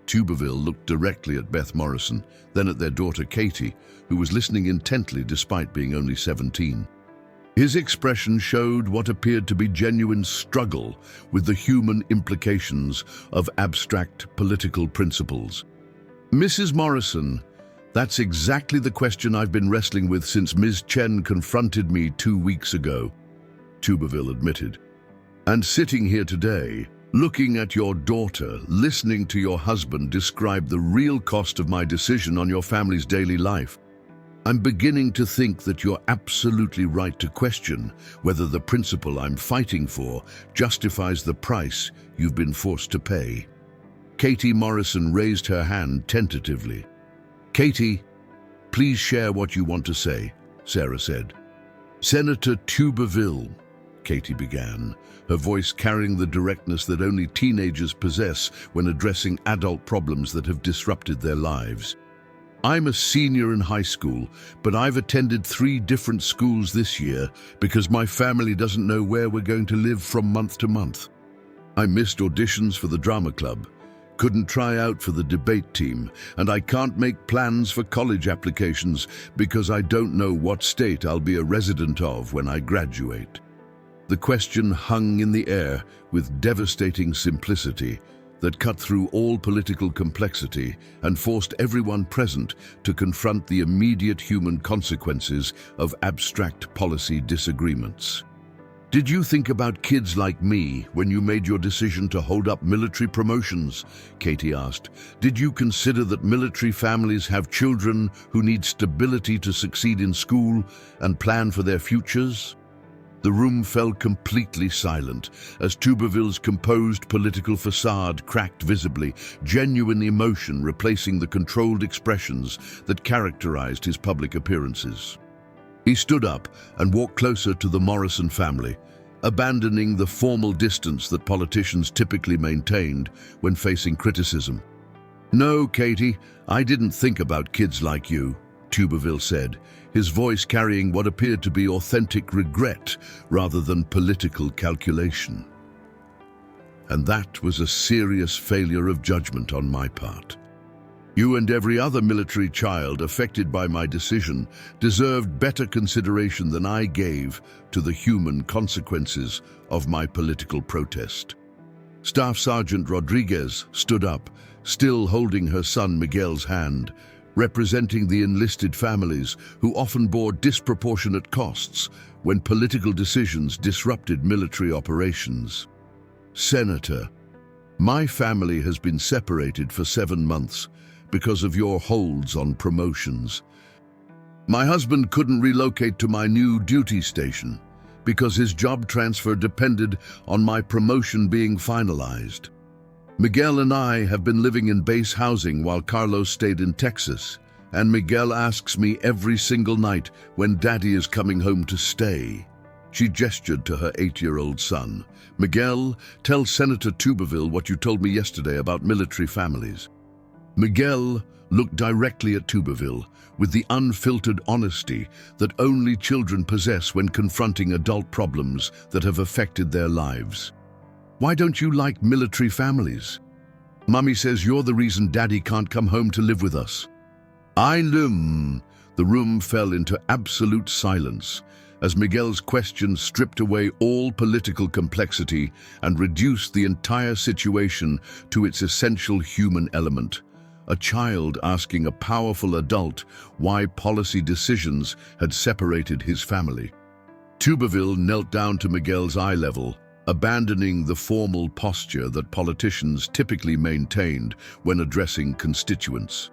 Tuberville looked directly at Beth Morrison, then at their daughter Katie, who was listening intently despite being only 17. His expression showed what appeared to be genuine struggle with the human implications of abstract political principles. "Mrs. Morrison, that's exactly the question I've been wrestling with since Ms. Chen confronted me 2 weeks ago," Tuberville admitted. "And sitting here today, looking at your daughter, listening to your husband describe the real cost of my decision on your family's daily life, I'm beginning to think that you're absolutely right to question whether the principle I'm fighting for justifies the price you've been forced to pay." Katie Morrison raised her hand tentatively. "Katie, please share what you want to say," Sarah said. "Senator Tuberville," Katie began, her voice carrying the directness that only teenagers possess when addressing adult problems that have disrupted their lives. "I'm a senior in high school, but I've attended 3 different schools this year because my family doesn't know where we're going to live from month to month. I missed auditions for the drama club, couldn't try out for the debate team, and I can't make plans for college applications because I don't know what state I'll be a resident of when I graduate." The question hung in the air with devastating simplicity that cut through all political complexity and forced everyone present to confront the immediate human consequences of abstract policy disagreements. "Did you think about kids like me when you made your decision to hold up military promotions?" Katie asked. "Did you consider that military families have children who need stability to succeed in school and plan for their futures?" The room fell completely silent as Tuberville's composed political facade cracked visibly, genuine emotion replacing the controlled expressions that characterized his public appearances. He stood up and walked closer to the Morrison family, abandoning the formal distance that politicians typically maintained when facing criticism. "No, Katie, I didn't think about kids like you," Tuberville said, his voice carrying what appeared to be authentic regret rather than political calculation. "And that was a serious failure of judgment on my part. You and every other military child affected by my decision deserved better consideration than I gave to the human consequences of my political protest." Staff Sergeant Rodriguez stood up, still holding her son Miguel's hand, representing the enlisted families who often bore disproportionate costs when political decisions disrupted military operations. "Senator, my family has been separated for 7 months because of your holds on promotions. My husband couldn't relocate to my new duty station because his job transfer depended on my promotion being finalized. Miguel and I have been living in base housing while Carlos stayed in Texas, and Miguel asks me every single night when Daddy is coming home to stay." She gestured to her 8-year-old son. "Miguel, tell Senator Tuberville what you told me yesterday about military families." Miguel looked directly at Tuberville with the unfiltered honesty that only children possess when confronting adult problems that have affected their lives. "Why don't you like military families? Mummy says you're the reason Daddy can't come home to live with us." The room fell into absolute silence as Miguel's questions stripped away all political complexity and reduced the entire situation to its essential human element. A child asking a powerful adult why policy decisions had separated his family. Tuberville knelt down to Miguel's eye level, abandoning the formal posture that politicians typically maintained when addressing constituents.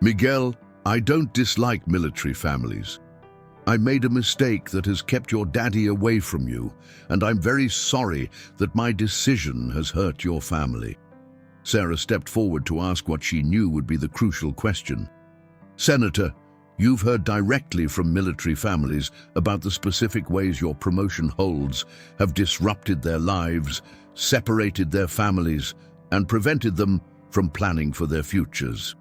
"Miguel, I don't dislike military families. I made a mistake that has kept your daddy away from you, and I'm very sorry that my decision has hurt your family." Sarah stepped forward to ask what she knew would be the crucial question. "Senator, you've heard directly from military families about the specific ways your promotion holds have disrupted their lives, separated their families, and prevented them from planning for their futures.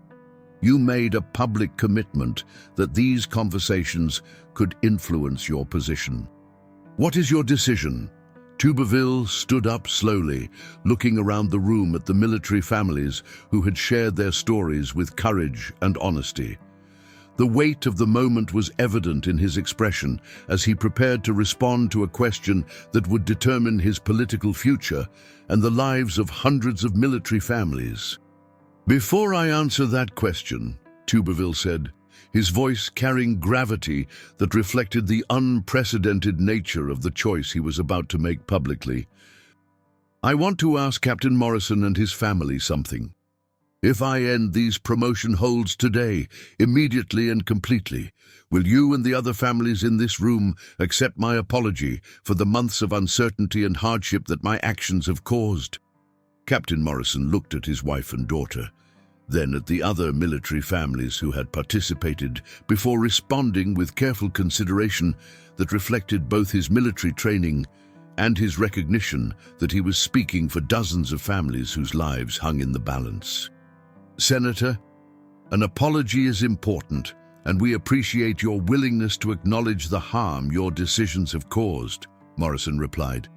You made a public commitment that these conversations could influence your position. What is your decision?" Tuberville stood up slowly, looking around the room at the military families who had shared their stories with courage and honesty. The weight of the moment was evident in his expression as he prepared to respond to a question that would determine his political future and the lives of hundreds of military families. "Before I answer that question," Tuberville said, his voice carrying gravity that reflected the unprecedented nature of the choice he was about to make publicly, "I want to ask Captain Morrison and his family something. If I end these promotion holds today, immediately and completely, will you and the other families in this room accept my apology for the months of uncertainty and hardship that my actions have caused?" Captain Morrison looked at his wife and daughter, then at the other military families who had participated, before responding with careful consideration that reflected both his military training and his recognition that he was speaking for dozens of families whose lives hung in the balance. "Senator, an apology is important, and we appreciate your willingness to acknowledge the harm your decisions have caused," Morrison replied.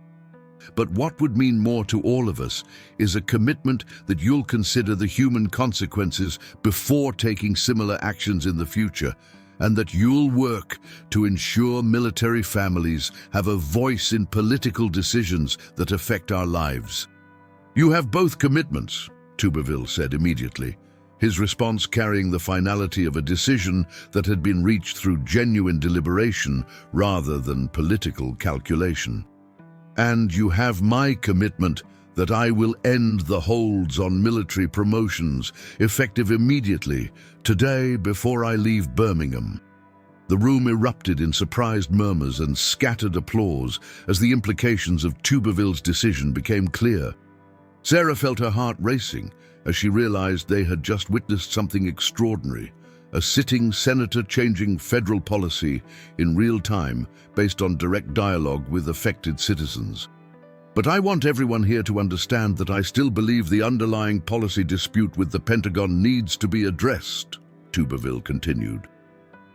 "But what would mean more to all of us is a commitment that you'll consider the human consequences before taking similar actions in the future, and that you'll work to ensure military families have a voice in political decisions that affect our lives." "You have both commitments," Tuberville said immediately, his response carrying the finality of a decision that had been reached through genuine deliberation rather than political calculation. "And you have my commitment that I will end the holds on military promotions, effective immediately, today before I leave Birmingham." The room erupted in surprised murmurs and scattered applause as the implications of Tuberville's decision became clear. Sarah felt her heart racing as she realized they had just witnessed something extraordinary, a sitting senator changing federal policy in real time based on direct dialogue with affected citizens. "But I want everyone here to understand that I still believe the underlying policy dispute with the Pentagon needs to be addressed," Tuberville continued.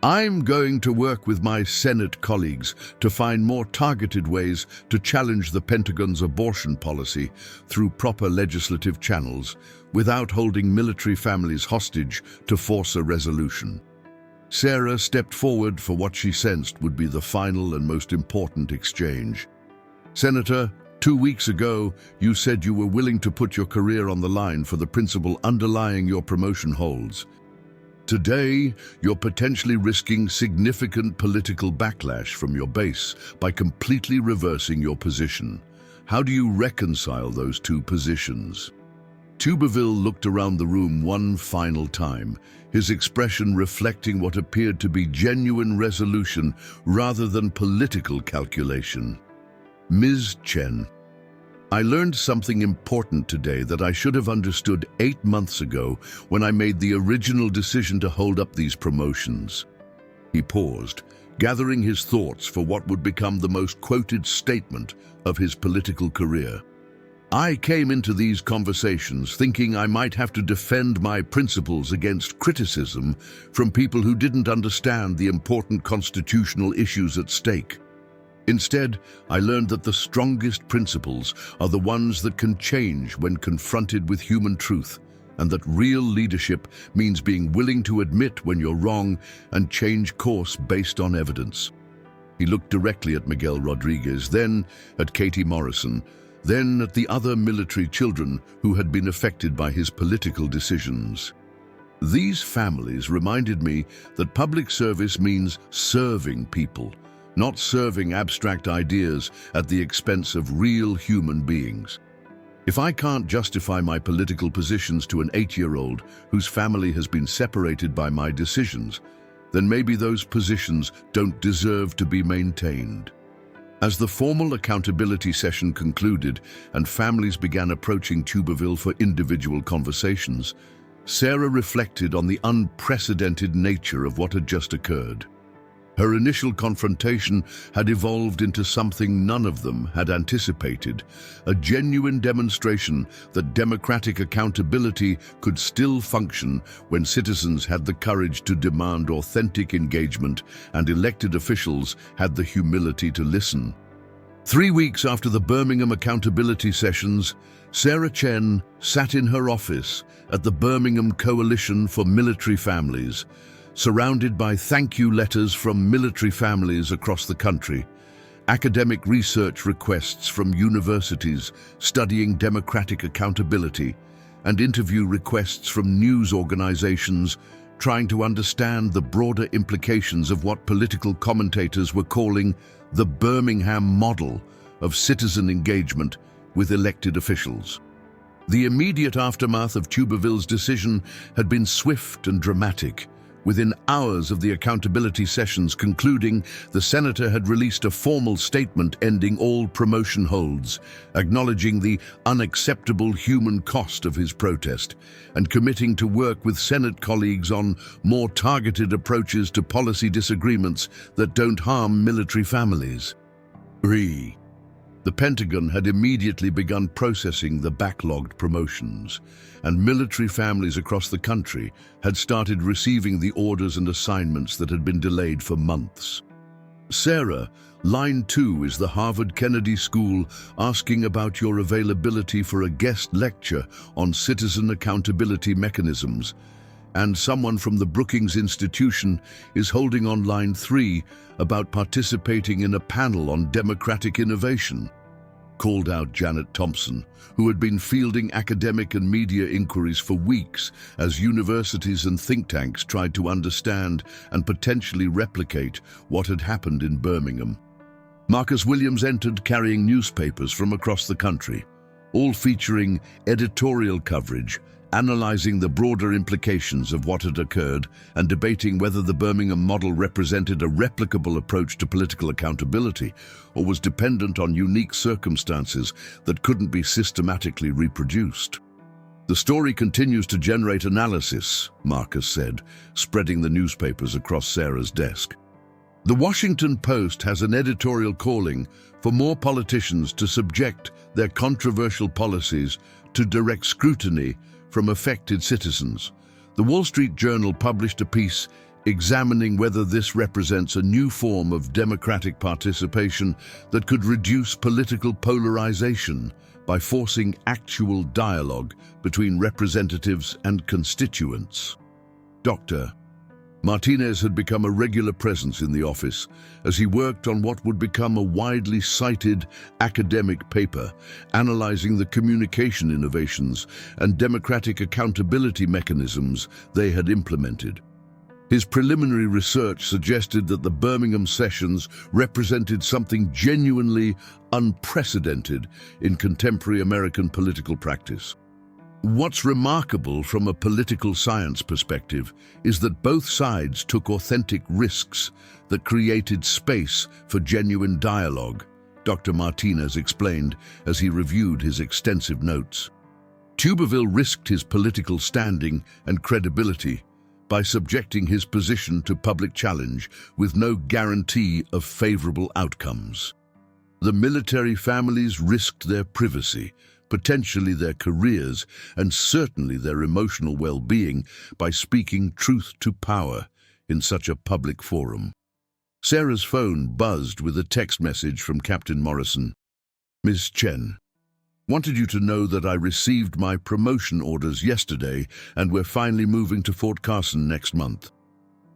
"I'm going to work with my Senate colleagues to find more targeted ways to challenge the Pentagon's abortion policy through proper legislative channels, without holding military families hostage to force a resolution." Sarah stepped forward for what she sensed would be the final and most important exchange. "Senator, 2 weeks ago, you said you were willing to put your career on the line for the principle underlying your promotion holds. Today, you're potentially risking significant political backlash from your base by completely reversing your position. How do you reconcile those two positions?" Tuberville looked around the room one final time, his expression reflecting what appeared to be genuine resolution rather than political calculation. "Ms. Chen, I learned something important today that I should have understood 8 months ago when I made the original decision to hold up these promotions." He paused, gathering his thoughts for what would become the most quoted statement of his political career. "I came into these conversations thinking I might have to defend my principles against criticism from people who didn't understand the important constitutional issues at stake. Instead, I learned that the strongest principles are the ones that can change when confronted with human truth, and that real leadership means being willing to admit when you're wrong and change course based on evidence. He looked directly at Miguel Rodriguez, then at Katie Morrison, then at the other military children who had been affected by his political decisions. These families reminded me that public service means serving people, not serving abstract ideas at the expense of real human beings. If I can't justify my political positions to an 8-year-old whose family has been separated by my decisions, then maybe those positions don't deserve to be maintained. As the formal accountability session concluded and families began approaching Tuberville for individual conversations, Sarah reflected on the unprecedented nature of what had just occurred. Her initial confrontation had evolved into something none of them had anticipated, a genuine demonstration that democratic accountability could still function when citizens had the courage to demand authentic engagement and elected officials had the humility to listen. 3 weeks after the Birmingham accountability sessions, Sarah Chen sat in her office at the Birmingham Coalition for Military Families, surrounded by thank you letters from military families across the country, academic research requests from universities studying democratic accountability, and interview requests from news organizations trying to understand the broader implications of what political commentators were calling the Birmingham model of citizen engagement with elected officials. The immediate aftermath of Tuberville's decision had been swift and dramatic. Within hours of the accountability sessions concluding, the senator had released a formal statement ending all promotion holds, acknowledging the unacceptable human cost of his protest, and committing to work with Senate colleagues on more targeted approaches to policy disagreements that don't harm military families. The Pentagon had immediately begun processing the backlogged promotions, and military families across the country had started receiving the orders and assignments that had been delayed for months. Sarah, line 2 is the Harvard Kennedy School asking about your availability for a guest lecture on citizen accountability mechanisms, and someone from the Brookings Institution is holding on line 3 about participating in a panel on democratic innovation. Called out Janet Thompson, who had been fielding academic and media inquiries for weeks as universities and think tanks tried to understand and potentially replicate what had happened in Birmingham. Marcus Williams entered carrying newspapers from across the country, all featuring editorial coverage, analyzing the broader implications of what had occurred and debating whether the Birmingham model represented a replicable approach to political accountability or was dependent on unique circumstances that couldn't be systematically reproduced. The story continues to generate analysis, Marcus said, spreading the newspapers across Sarah's desk. The Washington Post has an editorial calling for more politicians to subject their controversial policies to direct scrutiny from affected citizens. The Wall Street Journal published a piece examining whether this represents a new form of democratic participation that could reduce political polarization by forcing actual dialogue between representatives and constituents. Dr. Martinez had become a regular presence in the office as he worked on what would become a widely cited academic paper analyzing the communication innovations and democratic accountability mechanisms they had implemented. His preliminary research suggested that the Birmingham sessions represented something genuinely unprecedented in contemporary American political practice. What's remarkable from a political science perspective is that both sides took authentic risks that created space for genuine dialogue, Dr. Martinez explained as he reviewed his extensive notes. Tuberville risked his political standing and credibility by subjecting his position to public challenge with no guarantee of favorable outcomes. The military families risked their privacy, potentially their careers, and certainly their emotional well-being by speaking truth to power in such a public forum. Sarah's phone buzzed with a text message from Captain Morrison. "Miss Chen, Wanted you to know that I received my promotion orders yesterday and we're finally moving to Fort Carson next month.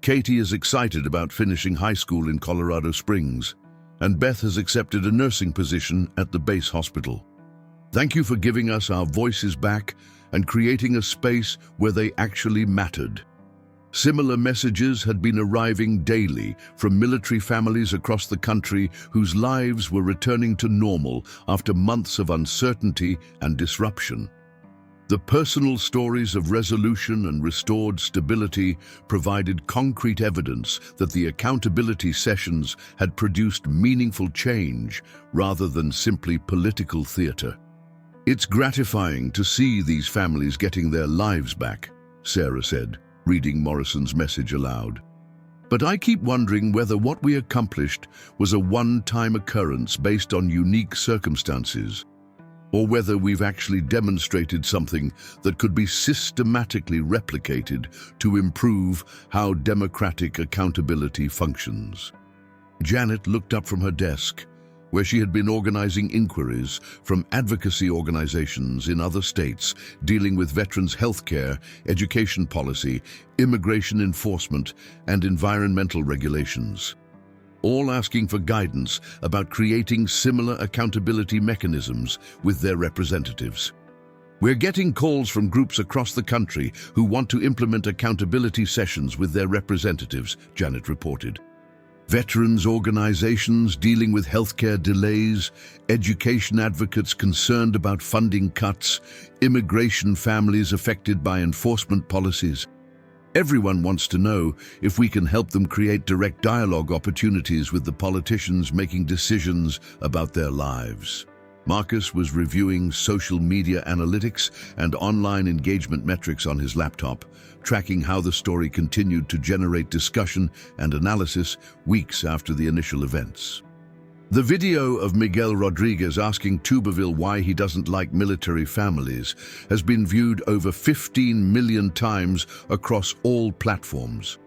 Katie is excited about finishing high school in Colorado Springs, and Beth has accepted a nursing position at the base hospital. Thank you for giving us our voices back and creating a space where they actually mattered. Similar messages had been arriving daily from military families across the country whose lives were returning to normal after months of uncertainty and disruption. The personal stories of resolution and restored stability provided concrete evidence that the accountability sessions had produced meaningful change rather than simply political theater. It's gratifying to see these families getting their lives back, Sarah said, reading Morrison's message aloud. But I keep wondering whether what we accomplished was a one-time occurrence based on unique circumstances, or whether we've actually demonstrated something that could be systematically replicated to improve how democratic accountability functions. Janet looked up from her desk, where she had been organizing inquiries from advocacy organizations in other states dealing with veterans' health care, education policy, immigration enforcement, and environmental regulations, all asking for guidance about creating similar accountability mechanisms with their representatives. We're getting calls from groups across the country who want to implement accountability sessions with their representatives, Janet reported. Veterans organizations dealing with healthcare delays, education advocates concerned about funding cuts, immigration families affected by enforcement policies. Everyone wants to know if we can help them create direct dialogue opportunities with the politicians making decisions about their lives. Marcus was reviewing social media analytics and online engagement metrics on his laptop, tracking how the story continued to generate discussion and analysis weeks after the initial events. The video of Miguel Rodriguez asking Tuberville why he doesn't like military families has been viewed over 15 million times across all platforms.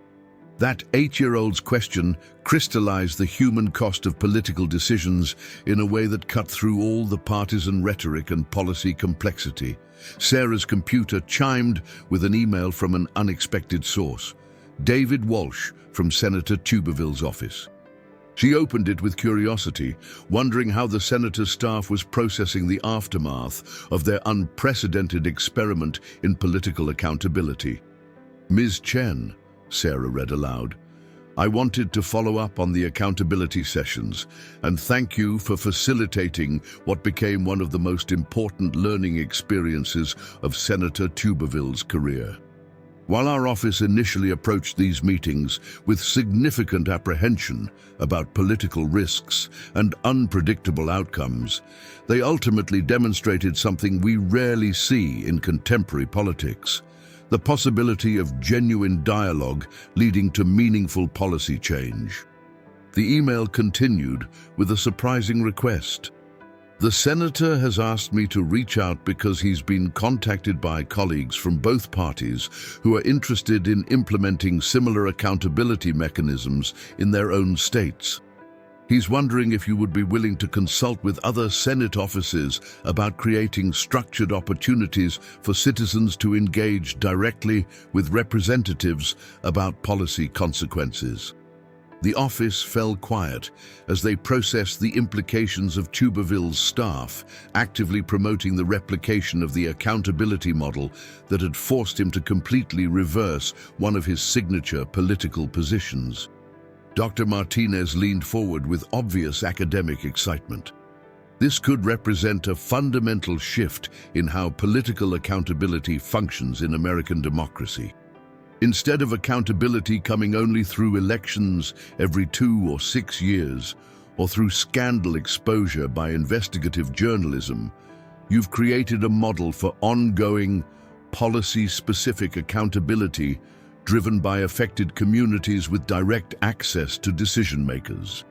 That 8-year-old's question crystallized the human cost of political decisions in a way that cut through all the partisan rhetoric and policy complexity. Sarah's computer chimed with an email from an unexpected source, David Walsh from Senator Tuberville's office. She opened it with curiosity, wondering how the senator's staff was processing the aftermath of their unprecedented experiment in political accountability. Ms. Chen, Sarah read aloud, I wanted to follow up on the accountability sessions and thank you for facilitating what became one of the most important learning experiences of Senator Tuberville's career. While our office initially approached these meetings with significant apprehension about political risks and unpredictable outcomes, they ultimately demonstrated something we rarely see in contemporary politics: the possibility of genuine dialogue leading to meaningful policy change. The email continued with a surprising request. The senator has asked me to reach out because he's been contacted by colleagues from both parties who are interested in implementing similar accountability mechanisms in their own states. He's wondering if you would be willing to consult with other Senate offices about creating structured opportunities for citizens to engage directly with representatives about policy consequences. The office fell quiet as they processed the implications of Tuberville's staff actively promoting the replication of the accountability model that had forced him to completely reverse one of his signature political positions. Dr. Martinez leaned forward with obvious academic excitement. This could represent a fundamental shift in how political accountability functions in American democracy. Instead of accountability coming only through elections every 2 or 6 years, or through scandal exposure by investigative journalism, you've created a model for ongoing, policy-specific accountability driven by affected communities with direct access to decision-makers.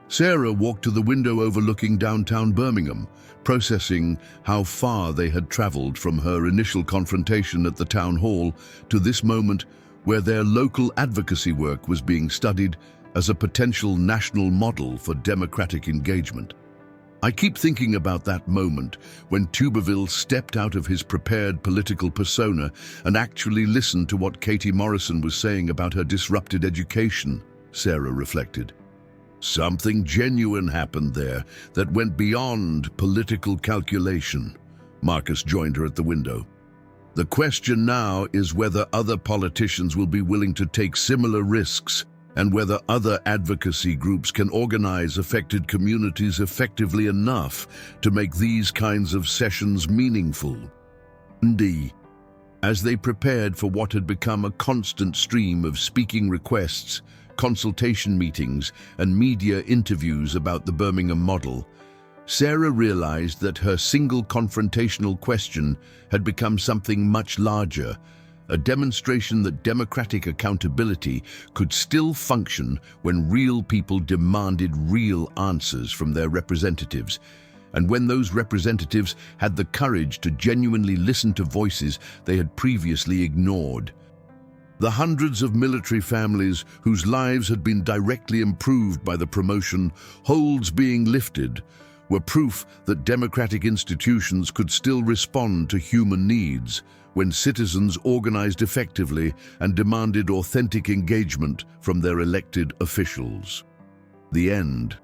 Sarah walked to the window overlooking downtown Birmingham, processing how far they had traveled from her initial confrontation at the town hall to this moment where their local advocacy work was being studied as a potential national model for democratic engagement. I keep thinking about that moment when Tuberville stepped out of his prepared political persona and actually listened to what Katie Morrison was saying about her disrupted education, Sarah reflected. Something genuine happened there that went beyond political calculation. Marcus joined her at the window. The question now is whether other politicians will be willing to take similar risks and whether other advocacy groups can organize affected communities effectively enough to make these kinds of sessions meaningful. Indeed, as they prepared for what had become a constant stream of speaking requests, consultation meetings, and media interviews about the Birmingham model, Sarah realized that her single confrontational question had become something much larger, a demonstration that democratic accountability could still function when real people demanded real answers from their representatives, and when those representatives had the courage to genuinely listen to voices they had previously ignored. The hundreds of military families whose lives had been directly improved by the promotion, holds being lifted, were proof that democratic institutions could still respond to human needs when citizens organized effectively and demanded authentic engagement from their elected officials. The end.